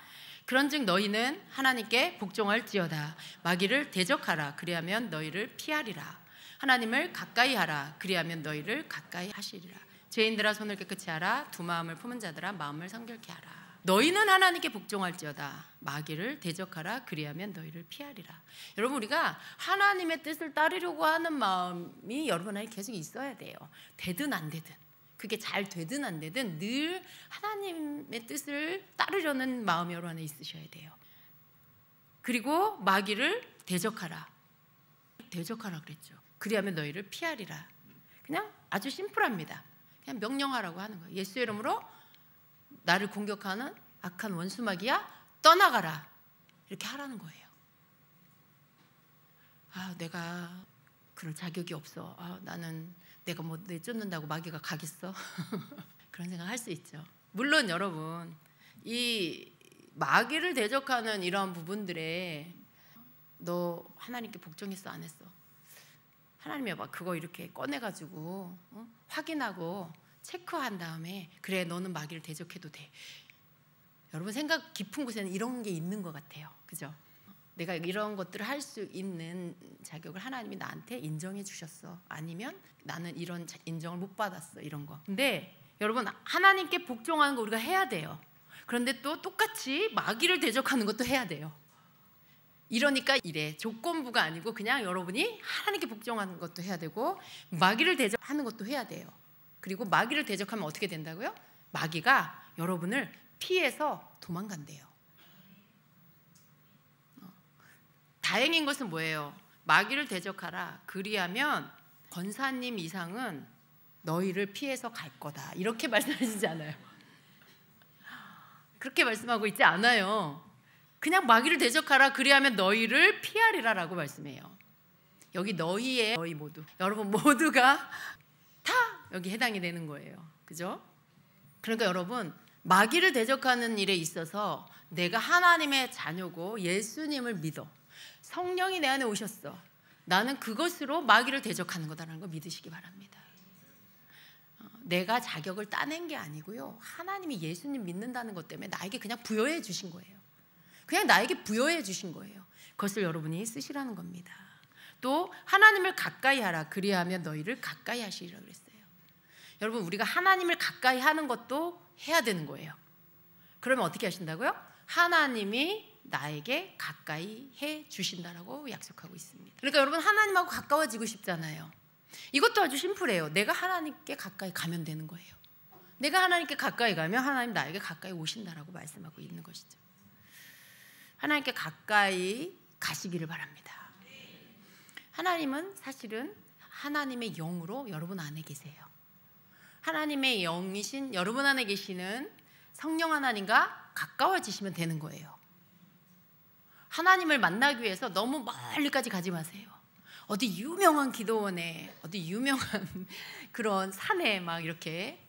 그런즉 너희는 하나님께 복종할지어다. 마귀를 대적하라. 그리하면 너희를 피하리라. 하나님을 가까이 하라. 그리하면 너희를 가까이 하시리라. 죄인들아 손을 깨끗이 하라. 두 마음을 품은 자들아 마음을 성결케 하라. 너희는 하나님께 복종할지어다. 마귀를 대적하라. 그리하면 너희를 피하리라. 여러분, 우리가 하나님의 뜻을 따르려고 하는 마음이 여러분 안에 계속 있어야 돼요. 되든 안 되든, 그게 잘 되든 안 되든 늘 하나님의 뜻을 따르려는 마음이 여러분 안에 있으셔야 돼요. 그리고 마귀를 대적하라. 대적하라 그랬죠. 그리하면 너희를 피하리라. 그냥 아주 심플합니다. 그냥 명령하라고 하는 거예요. 예수 이름으로 나를 공격하는 악한 원수 마귀야, 떠나가라. 이렇게 하라는 거예요. 내가 그럴 자격이 없어. 나는 내가 뭐 내쫓는다고 마귀가 가겠어? 그런 생각 할 수 있죠. 물론 여러분, 이 마귀를 대적하는 이러한 부분들에 너 하나님께 복종했어 안 했어? 하나님이 막 그거 이렇게 꺼내가지고 확인하고 체크한 다음에 그래, 너는 마귀를 대적해도 돼. 여러분 생각 깊은 곳에는 이런 게 있는 것 같아요. 그죠? 내가 이런 것들을 할 수 있는 자격을 하나님이 나한테 인정해 주셨어. 아니면 나는 이런 인정을 못 받았어. 이런 거. 근데 여러분, 하나님께 복종하는 거 우리가 해야 돼요. 그런데 또 똑같이 마귀를 대적하는 것도 해야 돼요. 이러니까 이래. 조건부가 아니고 그냥 여러분이 하나님께 복종하는 것도 해야 되고 마귀를 대적하는 것도 해야 돼요. 그리고 마귀를 대적하면 어떻게 된다고요? 마귀가 여러분을 피해서 도망간대요. 다행인 것은 뭐예요? 마귀를 대적하라. 그리하면 권사님 이상은 너희를 피해서 갈 거다. 이렇게 말씀하시지 않아요. 그렇게 말씀하고 있지 않아요. 그냥 마귀를 대적하라. 그리하면 너희를 피하리라라고 말씀해요. 여기 너희의 너희 모두, 여러분 모두가 다 여기 해당이 되는 거예요. 그죠? 그러니까 여러분, 마귀를 대적하는 일에 있어서 내가 하나님의 자녀고 예수님을 믿어. 성령이 내 안에 오셨어. 나는 그것으로 마귀를 대적하는 거다라는 거 믿으시기 바랍니다. 내가 자격을 따낸 게 아니고요. 하나님이 예수님 믿는다는 것 때문에 나에게 그냥 부여해 주신 거예요. 그냥 나에게 부여해 주신 거예요. 그것을 여러분이 쓰시라는 겁니다. 또 하나님을 가까이 하라. 그리하면 너희를 가까이 하시리라 그랬어요. 여러분, 우리가 하나님을 가까이 하는 것도 해야 되는 거예요. 그러면 어떻게 하신다고요? 하나님이 나에게 가까이 해 주신다라고 약속하고 있습니다. 그러니까 여러분, 하나님하고 가까워지고 싶잖아요. 이것도 아주 심플해요. 내가 하나님께 가까이 가면 되는 거예요. 내가 하나님께 가까이 가면 하나님 나에게 가까이 오신다라고 말씀하고 있는 것이죠. 하나님께 가까이 가시기를 바랍니다. 하나님은 사실은 하나님의 영으로 여러분 안에 계세요. 하나님의 영이신 여러분 안에 계시는 성령 하나님과 가까워지시면 되는 거예요. 하나님을 만나기 위해서 너무 멀리까지 가지 마세요. 어디 유명한 기도원에, 어디 유명한 그런 산에 막 이렇게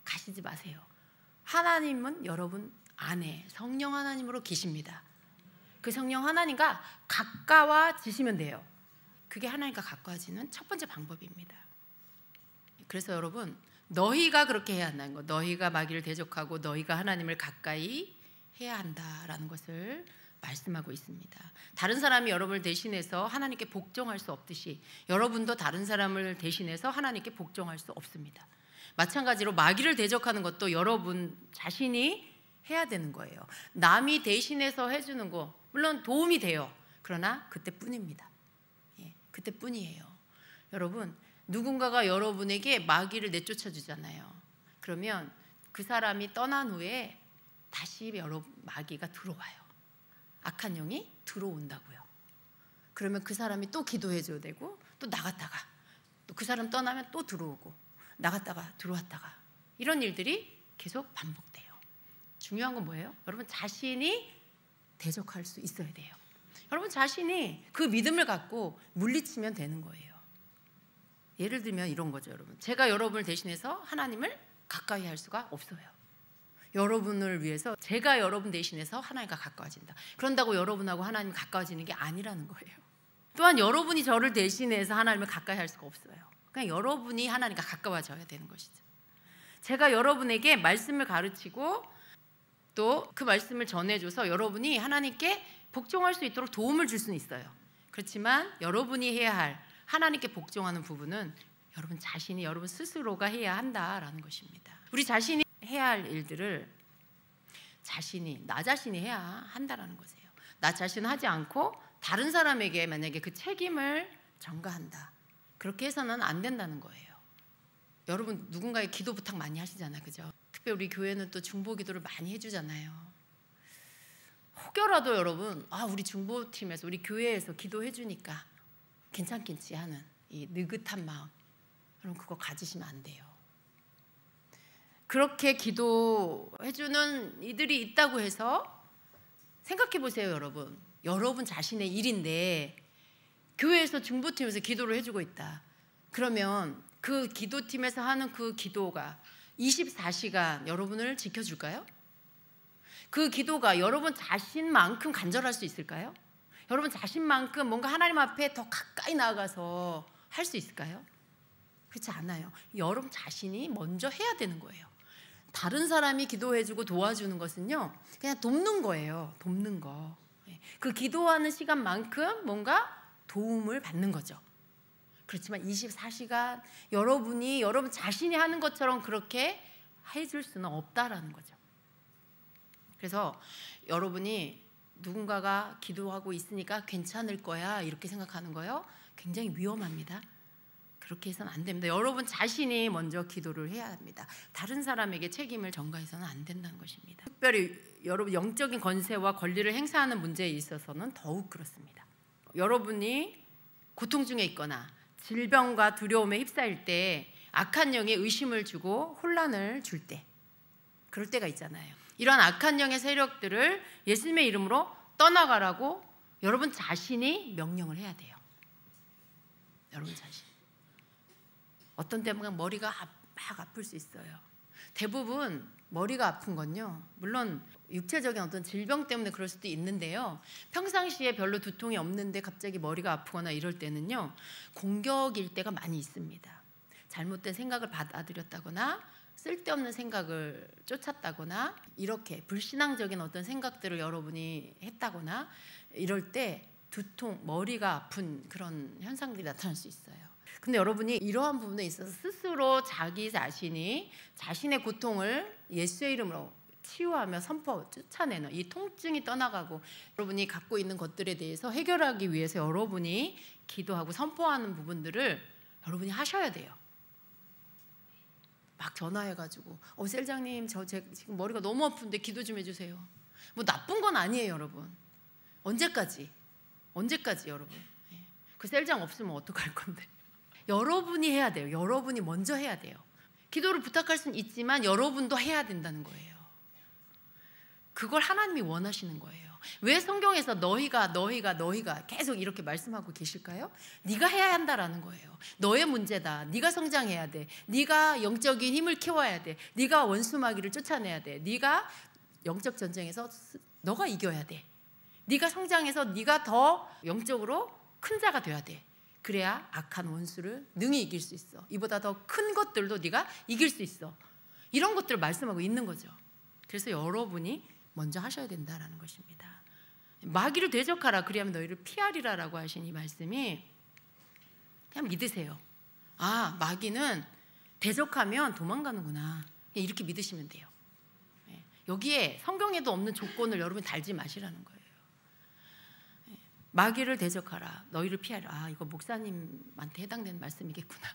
가시지 마세요. 하나님은 여러분 안에 성령 하나님으로 계십니다. 그 성령 하나님과 가까워지시면 돼요. 그게 하나님과 가까워지는 첫 번째 방법입니다. 그래서 여러분, 너희가 그렇게 해야 한다는 거, 너희가 마귀를 대적하고 너희가 하나님을 가까이 해야 한다라는 것을 말씀하고 있습니다. 다른 사람이 여러분을 대신해서 하나님께 복종할 수 없듯이 여러분도 다른 사람을 대신해서 하나님께 복종할 수 없습니다. 마찬가지로 마귀를 대적하는 것도 여러분 자신이 해야 되는 거예요. 남이 대신해서 해주는 거 물론 도움이 돼요. 그러나 그때뿐입니다. 그때뿐이에요. 여러분, 누군가가 여러분에게 마귀를 내쫓아 주잖아요. 그러면 그 사람이 떠난 후에 다시 마귀가 들어와요. 악한 영이 들어온다고요. 그러면 그 사람이 또 기도해 줘야 되고 또 나갔다가 또 그 사람 떠나면 또 들어오고 나갔다가 들어왔다가 이런 일들이 계속 반복돼요. 중요한 건 뭐예요? 여러분 자신이 대적할 수 있어야 돼요. 여러분 자신이 그 믿음을 갖고 물리치면 되는 거예요. 예를 들면 이런 거죠, 여러분. 제가 여러분을 대신해서 하나님을 가까이 할 수가 없어요. 여러분을 위해서 제가 여러분 대신해서 하나님과 가까워진다. 그런다고 여러분하고 하나님 가까워지는 게 아니라는 거예요. 또한 여러분이 저를 대신해서 하나님을 가까이 할 수가 없어요. 그냥 여러분이 하나님과 가까워져야 되는 것이죠. 제가 여러분에게 말씀을 가르치고 또 그 말씀을 전해줘서 여러분이 하나님께 복종할 수 있도록 도움을 줄 수는 있어요. 그렇지만 여러분이 해야 할 하나님께 복종하는 부분은 여러분 자신이 여러분 스스로가 해야 한다라는 것입니다. 우리 자신이 해야 할 일들을 나 자신이 해야 한다라는 것이에요. 나 자신은 하지 않고 다른 사람에게 만약에 그 책임을 전가한다. 그렇게 해서는 안 된다는 거예요. 여러분 누군가의 기도 부탁 많이 하시잖아요. 그죠? 특별히 우리 교회는 또 중보 기도를 많이 해주잖아요. 혹여라도 여러분 우리 중보팀에서 우리 교회에서 기도해 주니까 괜찮겠지 하는 이 느긋한 마음, 여러분 그거 가지시면 안 돼요. 그렇게 기도해주는 이들이 있다고 해서 생각해 보세요. 여러분 자신의 일인데 교회에서 중보팀에서 기도를 해주고 있다. 그러면 그 기도팀에서 하는 그 기도가 24시간 여러분을 지켜줄까요? 그 기도가 여러분 자신만큼 간절할 수 있을까요? 여러분 자신만큼 뭔가 하나님 앞에 더 가까이 나아가서 할 수 있을까요? 그렇지 않아요. 여러분 자신이 먼저 해야 되는 거예요. 다른 사람이 기도해주고 도와주는 것은요, 그냥 돕는 거예요. 돕는 거. 그 기도하는 시간만큼 뭔가 도움을 받는 거죠. 그렇지만 24시간 여러분 자신이 하는 것처럼 그렇게 해줄 수는 없다라는 거죠. 그래서 여러분이 누군가가 기도하고 있으니까 괜찮을 거야 이렇게 생각하는 거요, 굉장히 위험합니다. 그렇게 해서는 안 됩니다. 여러분 자신이 먼저 기도를 해야 합니다. 다른 사람에게 책임을 전가해서는 안 된다는 것입니다. 특별히 여러분 영적인 권세와 권리를 행사하는 문제에 있어서는 더욱 그렇습니다. 여러분이 고통 중에 있거나 질병과 두려움에 휩싸일 때 악한 영에 의심을 주고 혼란을 줄 때, 그럴 때가 있잖아요. 이런 악한 영의 세력들을 예수님의 이름으로 떠나가라고 여러분 자신이 명령을 해야 돼요. 여러분 자신. 어떤 때는 머리가 막 아플 수 있어요. 대부분 머리가 아픈 건요, 물론 육체적인 어떤 질병 때문에 그럴 수도 있는데요, 평상시에 별로 두통이 없는데 갑자기 머리가 아프거나 이럴 때는요, 공격일 때가 많이 있습니다. 잘못된 생각을 받아들였다거나 쓸데없는 생각을 쫓았다거나 이렇게 불신앙적인 어떤 생각들을 여러분이 했다거나 이럴 때 두통, 머리가 아픈 그런 현상들이 나타날 수 있어요. 근데 여러분이 이러한 부분에 있어서 스스로 자기 자신이 자신의 고통을 예수의 이름으로 치유하며 선포, 쫓아내는 이 통증이 떠나가고 여러분이 갖고 있는 것들에 대해서 해결하기 위해서 여러분이 기도하고 선포하는 부분들을 여러분이 하셔야 돼요. 막 전화해가지고 셀장님 저 지금 머리가 너무 아픈데 기도 좀 해주세요. 뭐 나쁜 건 아니에요, 여러분. 언제까지 여러분. 그 셀장 없으면 어떡할 건데. 여러분이 해야 돼요. 여러분이 먼저 해야 돼요. 기도를 부탁할 수는 있지만 여러분도 해야 된다는 거예요. 그걸 하나님이 원하시는 거예요. 왜 성경에서 너희가 계속 이렇게 말씀하고 계실까요? 네가 해야 한다라는 거예요. 너의 문제다. 네가 성장해야 돼. 네가 영적인 힘을 키워야 돼. 네가 원수 마귀를 쫓아내야 돼. 네가 영적 전쟁에서 너가 이겨야 돼. 네가 성장해서 네가 더 영적으로 큰 자가 돼야 돼. 그래야 악한 원수를 능히 이길 수 있어. 이보다 더 큰 것들도 네가 이길 수 있어. 이런 것들을 말씀하고 있는 거죠. 그래서 여러분이 먼저 하셔야 된다라는 것입니다. 마귀를 대적하라 그리하면 너희를 피하리라라고 하신 이 말씀이 그냥 믿으세요. 아, 마귀는 대적하면 도망가는구나. 이렇게 믿으시면 돼요. 여기에 성경에도 없는 조건을 여러분이 달지 마시라는 거예요. 마귀를 대적하라 너희를 피하라. 아, 이거 목사님한테 해당되는 말씀이겠구나.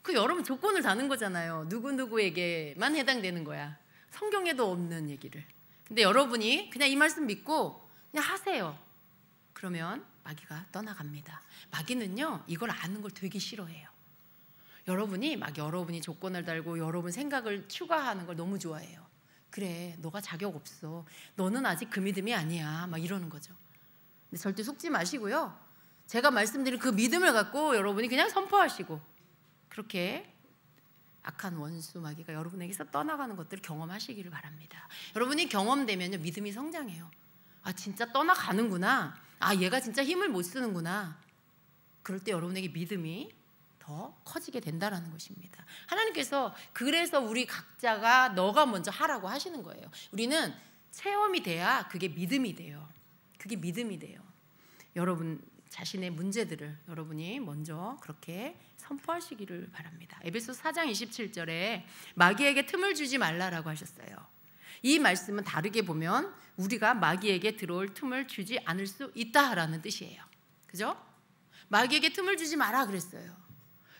그 여러분 조건을 다는 거잖아요. 누구누구에게만 해당되는 거야. 성경에도 없는 얘기를. 근데 여러분이 그냥 이 말씀 믿고 그냥 하세요. 그러면 마귀가 떠나갑니다. 마귀는요, 이걸 아는 걸 되게 싫어해요. 여러분이 조건을 달고 여러분 생각을 추가하는 걸 너무 좋아해요. 그래, 너가 자격 없어. 너는 아직 그 믿음이 아니야. 막 이러는 거죠. 근데 절대 속지 마시고요. 제가 말씀드린 그 믿음을 갖고 여러분이 그냥 선포하시고 그렇게 악한 원수 마귀가 여러분에게서 떠나가는 것들을 경험하시기를 바랍니다. 여러분이 경험되면요, 믿음이 성장해요. 아, 진짜 떠나가는구나. 아, 얘가 진짜 힘을 못 쓰는구나. 그럴 때 여러분에게 믿음이 더 커지게 된다라는 것입니다. 하나님께서 그래서 우리 각자가 너가 먼저 하라고 하시는 거예요. 우리는 체험이 돼야 그게 믿음이 돼요. 그게 믿음이 돼요. 여러분 자신의 문제들을 여러분이 먼저 그렇게 선포하시기를 바랍니다. 에베소서 4장 27절에 마귀에게 틈을 주지 말라라고 하셨어요. 이 말씀은 다르게 보면 우리가 마귀에게 들어올 틈을 주지 않을 수 있다라는 뜻이에요. 그죠? 마귀에게 틈을 주지 마라 그랬어요.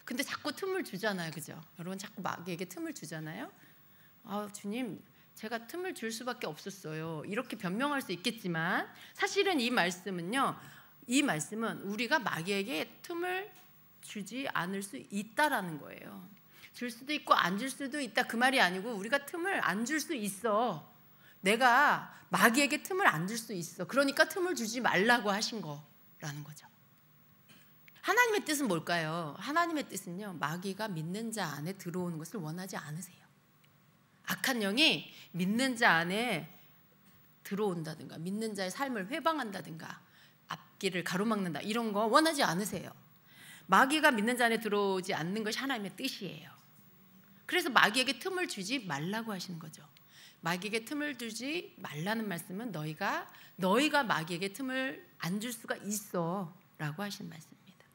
근데 자꾸 틈을 주잖아요. 그죠? 여러분 자꾸 마귀에게 틈을 주잖아요. 아, 주님 제가 틈을 줄 수밖에 없었어요. 이렇게 변명할 수 있겠지만 사실은 이 말씀은 우리가 마귀에게 틈을 주지 않을 수 있다라는 거예요. 줄 수도 있고 안 줄 수도 있다 그 말이 아니고 우리가 틈을 안 줄 수 있어. 내가 마귀에게 틈을 안 줄 수 있어. 그러니까 틈을 주지 말라고 하신 거라는 거죠. 하나님의 뜻은 뭘까요? 하나님의 뜻은요, 마귀가 믿는 자 안에 들어오는 것을 원하지 않으세요. 악한 영이 믿는 자 안에 들어온다든가 믿는 자의 삶을 회방한다든가 앞길을 가로막는다 이런 거 원하지 않으세요. 마귀가 믿는 자 안에 들어오지 않는 것이 하나님의 뜻이에요. 그래서 마귀에게 틈을 주지 말라고 하시는 거죠. 마귀에게 틈을 두지 말라는 말씀은 너희가 마귀에게 틈을 안 줄 수가 있어 라고 하신 말씀입니다.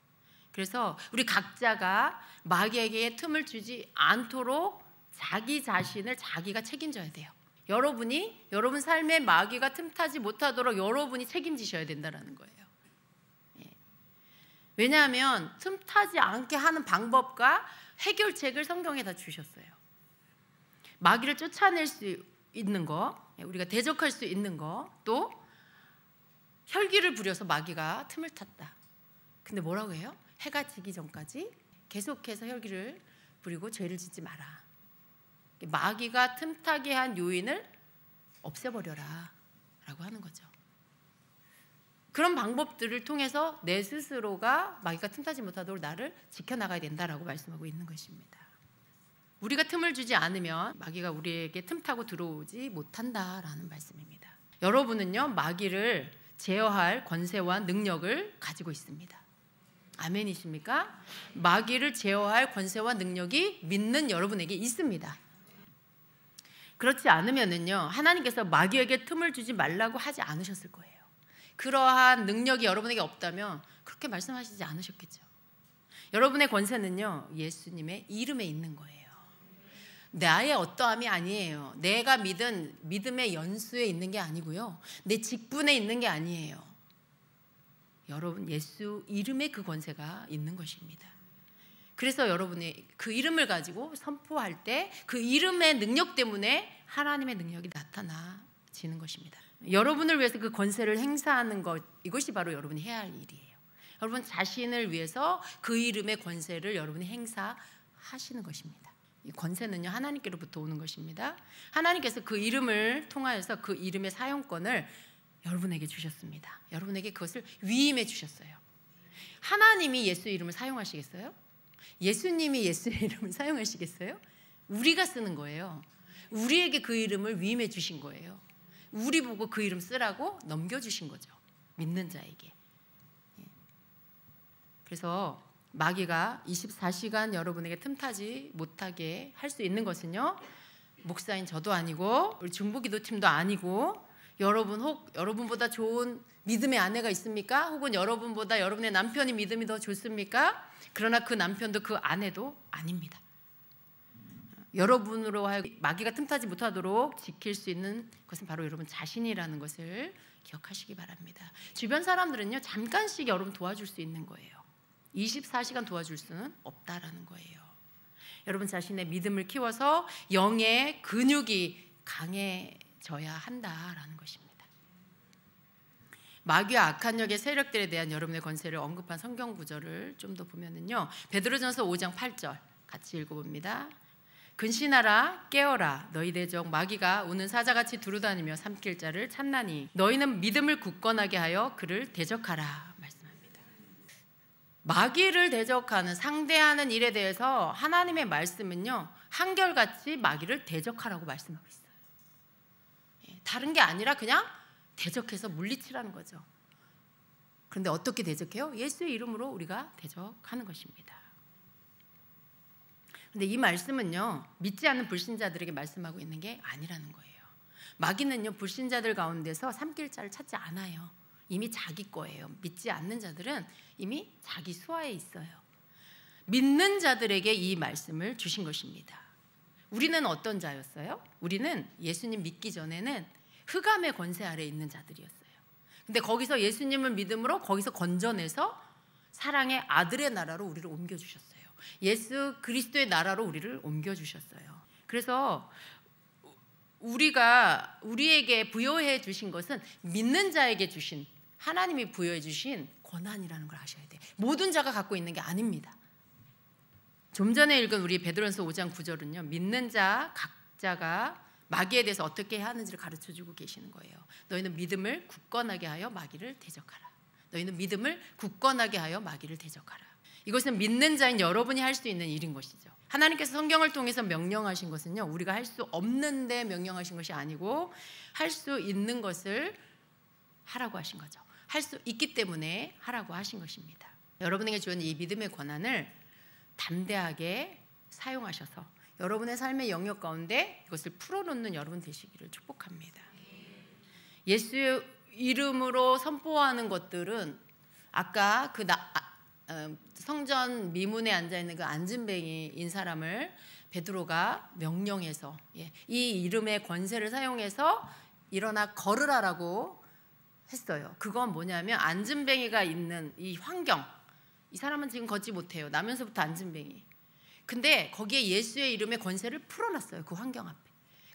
그래서 우리 각자가 마귀에게 틈을 주지 않도록 자기 자신을 자기가 책임져야 돼요. 여러분 삶에 마귀가 틈타지 못하도록 여러분이 책임지셔야 된다는 거예요. 왜냐하면 틈타지 않게 하는 방법과 해결책을 성경에 다 주셨어요. 마귀를 쫓아낼 수 있는 거, 우리가 대적할 수 있는 거, 또 혈기를 부려서 마귀가 틈을 탔다. 근데 뭐라고 해요? 해가 지기 전까지 계속해서 혈기를 부리고 죄를 짓지 마라. 마귀가 틈타게 한 요인을 없애버려라 라고 하는 거죠. 그런 방법들을 통해서 내 스스로가 마귀가 틈타지 못하도록 나를 지켜나가야 된다라고 말씀하고 있는 것입니다. 우리가 틈을 주지 않으면 마귀가 우리에게 틈타고 들어오지 못한다라는 말씀입니다. 여러분은요, 마귀를 제어할 권세와 능력을 가지고 있습니다. 아멘이십니까? 마귀를 제어할 권세와 능력이 믿는 여러분에게 있습니다. 그렇지 않으면은요, 하나님께서 마귀에게 틈을 주지 말라고 하지 않으셨을 거예요. 그러한 능력이 여러분에게 없다면 그렇게 말씀하시지 않으셨겠죠. 여러분의 권세는요, 예수님의 이름에 있는 거예요. 나의 어떠함이 아니에요. 내가 믿은 믿음의 연수에 있는 게 아니고요, 내 직분에 있는 게 아니에요. 여러분, 예수 이름에 그 권세가 있는 것입니다. 그래서 여러분이 그 이름을 가지고 선포할 때 그 이름의 능력 때문에 하나님의 능력이 나타나지는 것입니다. 여러분을 위해서 그 권세를 행사하는 것, 이것이 바로 여러분이 해야 할 일이에요. 여러분 자신을 위해서 그 이름의 권세를 여러분이 행사하시는 것입니다. 이 권세는요, 하나님께로부터 오는 것입니다. 하나님께서 그 이름을 통하여서 그 이름의 사용권을 여러분에게 주셨습니다. 여러분에게 그것을 위임해 주셨어요. 하나님이 예수 이름을 사용하시겠어요? 예수님이 예수의 이름을 사용하시겠어요? 우리가 쓰는 거예요. 우리에게 그 이름을 위임해 주신 거예요. 우리 보고 그 이름 쓰라고 넘겨주신 거죠. 믿는 자에게. 그래서 마귀가 24시간 여러분에게 틈타지 못하게 할 수 있는 것은요, 목사인 저도 아니고 우리 중보기도팀도 아니고 여러분보다 좋은 믿음의 아내가 있습니까? 혹은 여러분보다 여러분의 남편이 믿음이 더 좋습니까? 그러나 그 남편도 그 아내도 아닙니다. 여러분으로 하여금 마귀가 틈타지 못하도록 지킬 수 있는 것은 바로 여러분 자신이라는 것을 기억하시기 바랍니다. 주변 사람들은요, 잠깐씩 여러분 도와줄 수 있는 거예요. 24시간 도와줄 수는 없다라는 거예요. 여러분 자신의 믿음을 키워서 영의 근육이 강해져야 한다라는 것입니다. 마귀와 악한 영의 세력들에 대한 여러분의 권세를 언급한 성경 구절을 좀 더 보면은요, 베드로전서 5장 8절 같이 읽어봅니다. 근신하라, 깨어라, 너희 대적 마귀가 우는 사자같이 두루다니며 삼킬 자를 찾나니 너희는 믿음을 굳건하게 하여 그를 대적하라 말씀합니다. 마귀를 대적하는, 상대하는 일에 대해서 하나님의 말씀은요, 한결같이 마귀를 대적하라고 말씀하고 있어요. 다른 게 아니라 그냥 대적해서 물리치라는 거죠. 그런데 어떻게 대적해요? 예수의 이름으로 우리가 대적하는 것입니다. 근데 이 말씀은요, 믿지 않는 불신자들에게 말씀하고 있는 게 아니라는 거예요. 마귀는요, 불신자들 가운데서 삼킬 자를 찾지 않아요. 이미 자기 거예요. 믿지 않는 자들은 이미 자기 수하에 있어요. 믿는 자들에게 이 말씀을 주신 것입니다. 우리는 어떤 자였어요? 우리는 예수님 믿기 전에는 흑암의 권세 아래에 있는 자들이었어요. 근데 거기서 예수님을 믿음으로 거기서 건져내서 사랑의 아들의 나라로 우리를 옮겨주셨어요. 예수 그리스도의 나라로 우리를 옮겨주셨어요. 그래서 우리에게 부여해 주신 것은 믿는 자에게 주신, 하나님이 부여해 주신 권한이라는 걸 아셔야 돼요. 모든 자가 갖고 있는 게 아닙니다. 좀 전에 읽은 우리 베드로전서 5장 9절은요, 믿는 자 각자가 마귀에 대해서 어떻게 해야 하는지를 가르쳐주고 계시는 거예요. 너희는 믿음을 굳건하게 하여 마귀를 대적하라. 너희는 믿음을 굳건하게 하여 마귀를 대적하라. 이것은 믿는 자인 여러분이 할 수 있는 일인 것이죠. 하나님께서 성경을 통해서 명령하신 것은요, 우리가 할 수 없는데 명령하신 것이 아니고 할 수 있는 것을 하라고 하신 거죠. 할 수 있기 때문에 하라고 하신 것입니다. 여러분에게 주는 이 믿음의 권한을 담대하게 사용하셔서 여러분의 삶의 영역 가운데 이것을 풀어놓는 여러분 되시기를 축복합니다. 예수의 이름으로 선포하는 것들은 아까 그 성전 미문에 앉아있는 그 안진뱅이인 사람을 베드로가 명령해서 이 이름의 권세를 사용해서 일어나 걸으라라고 했어요. 그건 뭐냐면 안진뱅이가 있는 이 환경, 이 사람은 지금 걷지 못해요. 나면서부터 안진뱅이. 근데 거기에 예수의 이름의 권세를 풀어놨어요. 그 환경 앞에.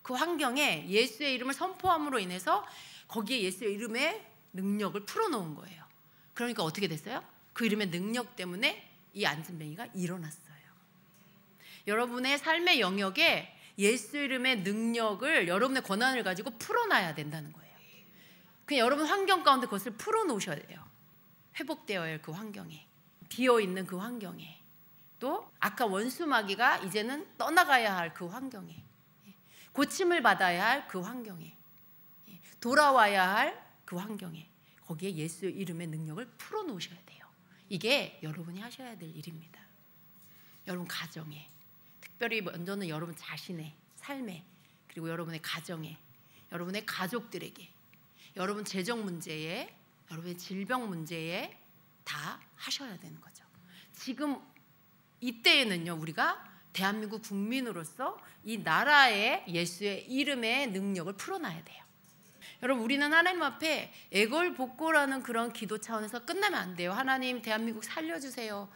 그 환경에 예수의 이름을 선포함으로 인해서 거기에 예수의 이름의 능력을 풀어놓은 거예요. 그러니까 어떻게 됐어요? 그 이름의 능력 때문에 이 안진뱅이가 일어났어요. 여러분의 삶의 영역에 예수 이름의 능력을, 여러분의 권한을 가지고 풀어놔야 된다는 거예요. 그냥 여러분 환경 가운데 그것을 풀어놓으셔야 돼요. 회복되어야 할 그 환경에, 비어있는 그 환경에, 또 아까 원수마귀가 이제는 떠나가야 할 그 환경에, 고침을 받아야 할 그 환경에, 돌아와야 할 그 환경에, 거기에 예수 이름의 능력을 풀어놓으셔야 돼요. 이게 여러분이 하셔야 될 일입니다. 여러분 가정에, 특별히 먼저는 여러분 자신의 삶에, 그리고 여러분의 가정에, 여러분의 가족들에게, 여러분 재정 문제에, 여러분의 질병 문제에 다 하셔야 되는 거죠. 지금 이때에는요, 우리가 대한민국 국민으로서 이 나라의 예수의 이름의 능력을 풀어놔야 돼요. 여러분, 우리는 하나님 앞에 애걸복걸하는 그런 기도 차원에서 끝나면 안 돼요. 하나님, 대한민국 살려주세요.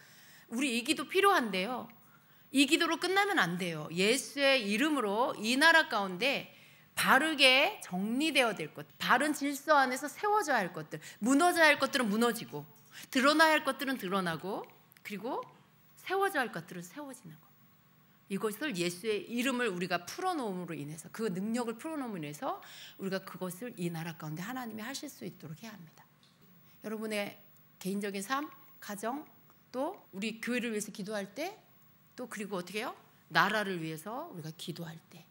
우리 이 기도 필요한데요, 이 기도로 끝나면 안 돼요. 예수의 이름으로 이 나라 가운데 바르게 정리되어야 될 것, 바른 질서 안에서 세워져야 할 것들, 무너져야 할 것들은 무너지고, 드러나야 할 것들은 드러나고, 그리고 세워져야 할 것들은 세워지는 것. 이것을 예수의 이름을 우리가 풀어놓음으로 인해서, 그 능력을 풀어놓음으로 인해서 우리가 그것을 이 나라 가운데 하나님이 하실 수 있도록 해야 합니다. 여러분의 개인적인 삶, 가정, 또 우리 교회를 위해서 기도할 때, 또 그리고 어떻게 해요? 나라를 위해서 우리가 기도할 때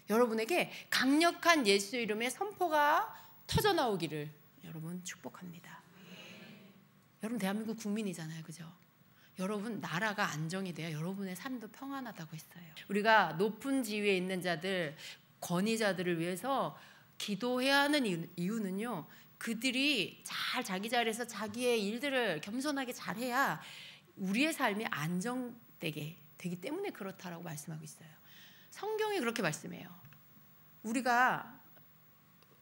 여러분에게 강력한 예수 이름의 선포가 터져나오기를 여러분 축복합니다. 여러분 대한민국 국민이잖아요, 그죠? 여러분 나라가 안정이 돼야 여러분의 삶도 평안하다고 했어요. 우리가 높은 지위에 있는 자들, 권위자들을 위해서 기도해야 하는 이유는요, 그들이 잘 자기 자리에서 자기의 일들을 겸손하게 잘해야 우리의 삶이 안정되게 되기 때문에 그렇다라고 말씀하고 있어요. 성경이 그렇게 말씀해요. 우리가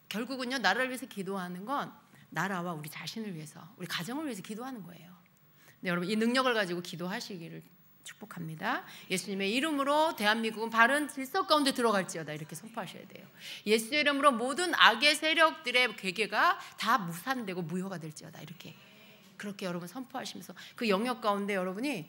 결국은요, 나라를 위해서 기도하는 건 나라와 우리 자신을 위해서, 우리 가정을 위해서 기도하는 거예요. 네, 여러분 이 능력을 가지고 기도하시기를 축복합니다. 예수님의 이름으로 대한민국은 바른 질서 가운데 들어갈지어다, 이렇게 선포하셔야 돼요. 예수의 이름으로 모든 악의 세력들의 괴계가 다 무산되고 무효가 될지어다, 이렇게 그렇게 여러분 선포하시면서 그 영역 가운데 여러분이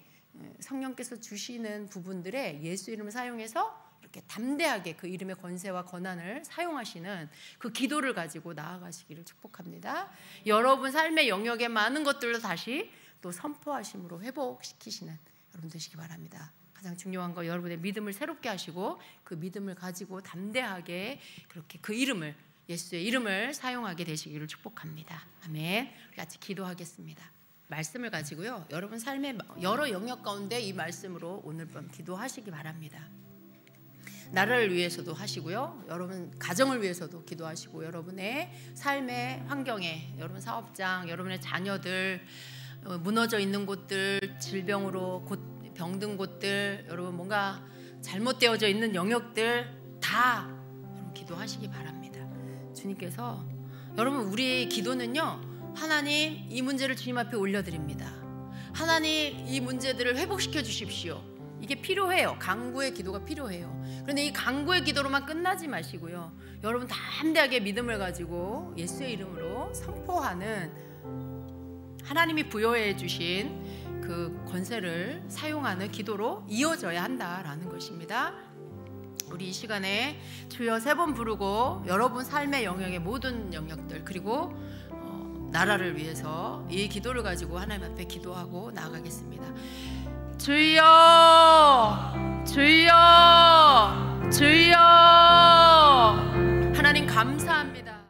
성령께서 주시는 부분들에 예수 이름을 사용해서 이렇게 담대하게 그 이름의 권세와 권한을 사용하시는 그 기도를 가지고 나아가시기를 축복합니다. 여러분 삶의 영역에 많은 것들도 다시 또 선포하심으로 회복시키시는 여러분 되시기 바랍니다. 가장 중요한 거, 여러분의 믿음을 새롭게 하시고 그 믿음을 가지고 담대하게 그렇게 그 이름을, 예수의 이름을 사용하게 되시기를 축복합니다. 아멘. 우리 같이 기도하겠습니다. 말씀을 가지고요, 여러분 삶의 여러 영역 가운데 이 말씀으로 오늘 밤 기도하시기 바랍니다. 나라를 위해서도 하시고요, 여러분 가정을 위해서도 기도하시고, 여러분의 삶의 환경에, 여러분 사업장, 여러분의 자녀들, 무너져 있는 곳들, 질병으로 병든 곳들, 여러분 뭔가 잘못되어져 있는 영역들 다 여러분 기도하시기 바랍니다. 주님께서, 여러분 우리의 기도는요, 하나님 이 문제를 주님 앞에 올려드립니다. 하나님 이 문제들을 회복시켜 주십시오. 이게 필요해요. 간구의 기도가 필요해요. 그런데 이 간구의 기도로만 끝나지 마시고요, 여러분 담대하게 믿음을 가지고 예수의 이름으로 선포하는, 하나님이 부여해 주신 그 권세를 사용하는 기도로 이어져야 한다라는 것입니다. 우리 이 시간에 주여 3번 부르고 여러분 삶의 영역의 모든 영역들, 그리고 나라를 위해서 이 기도를 가지고 하나님 앞에 기도하고 나아가겠습니다. 주여, 주여, 주여. 하나님 감사합니다.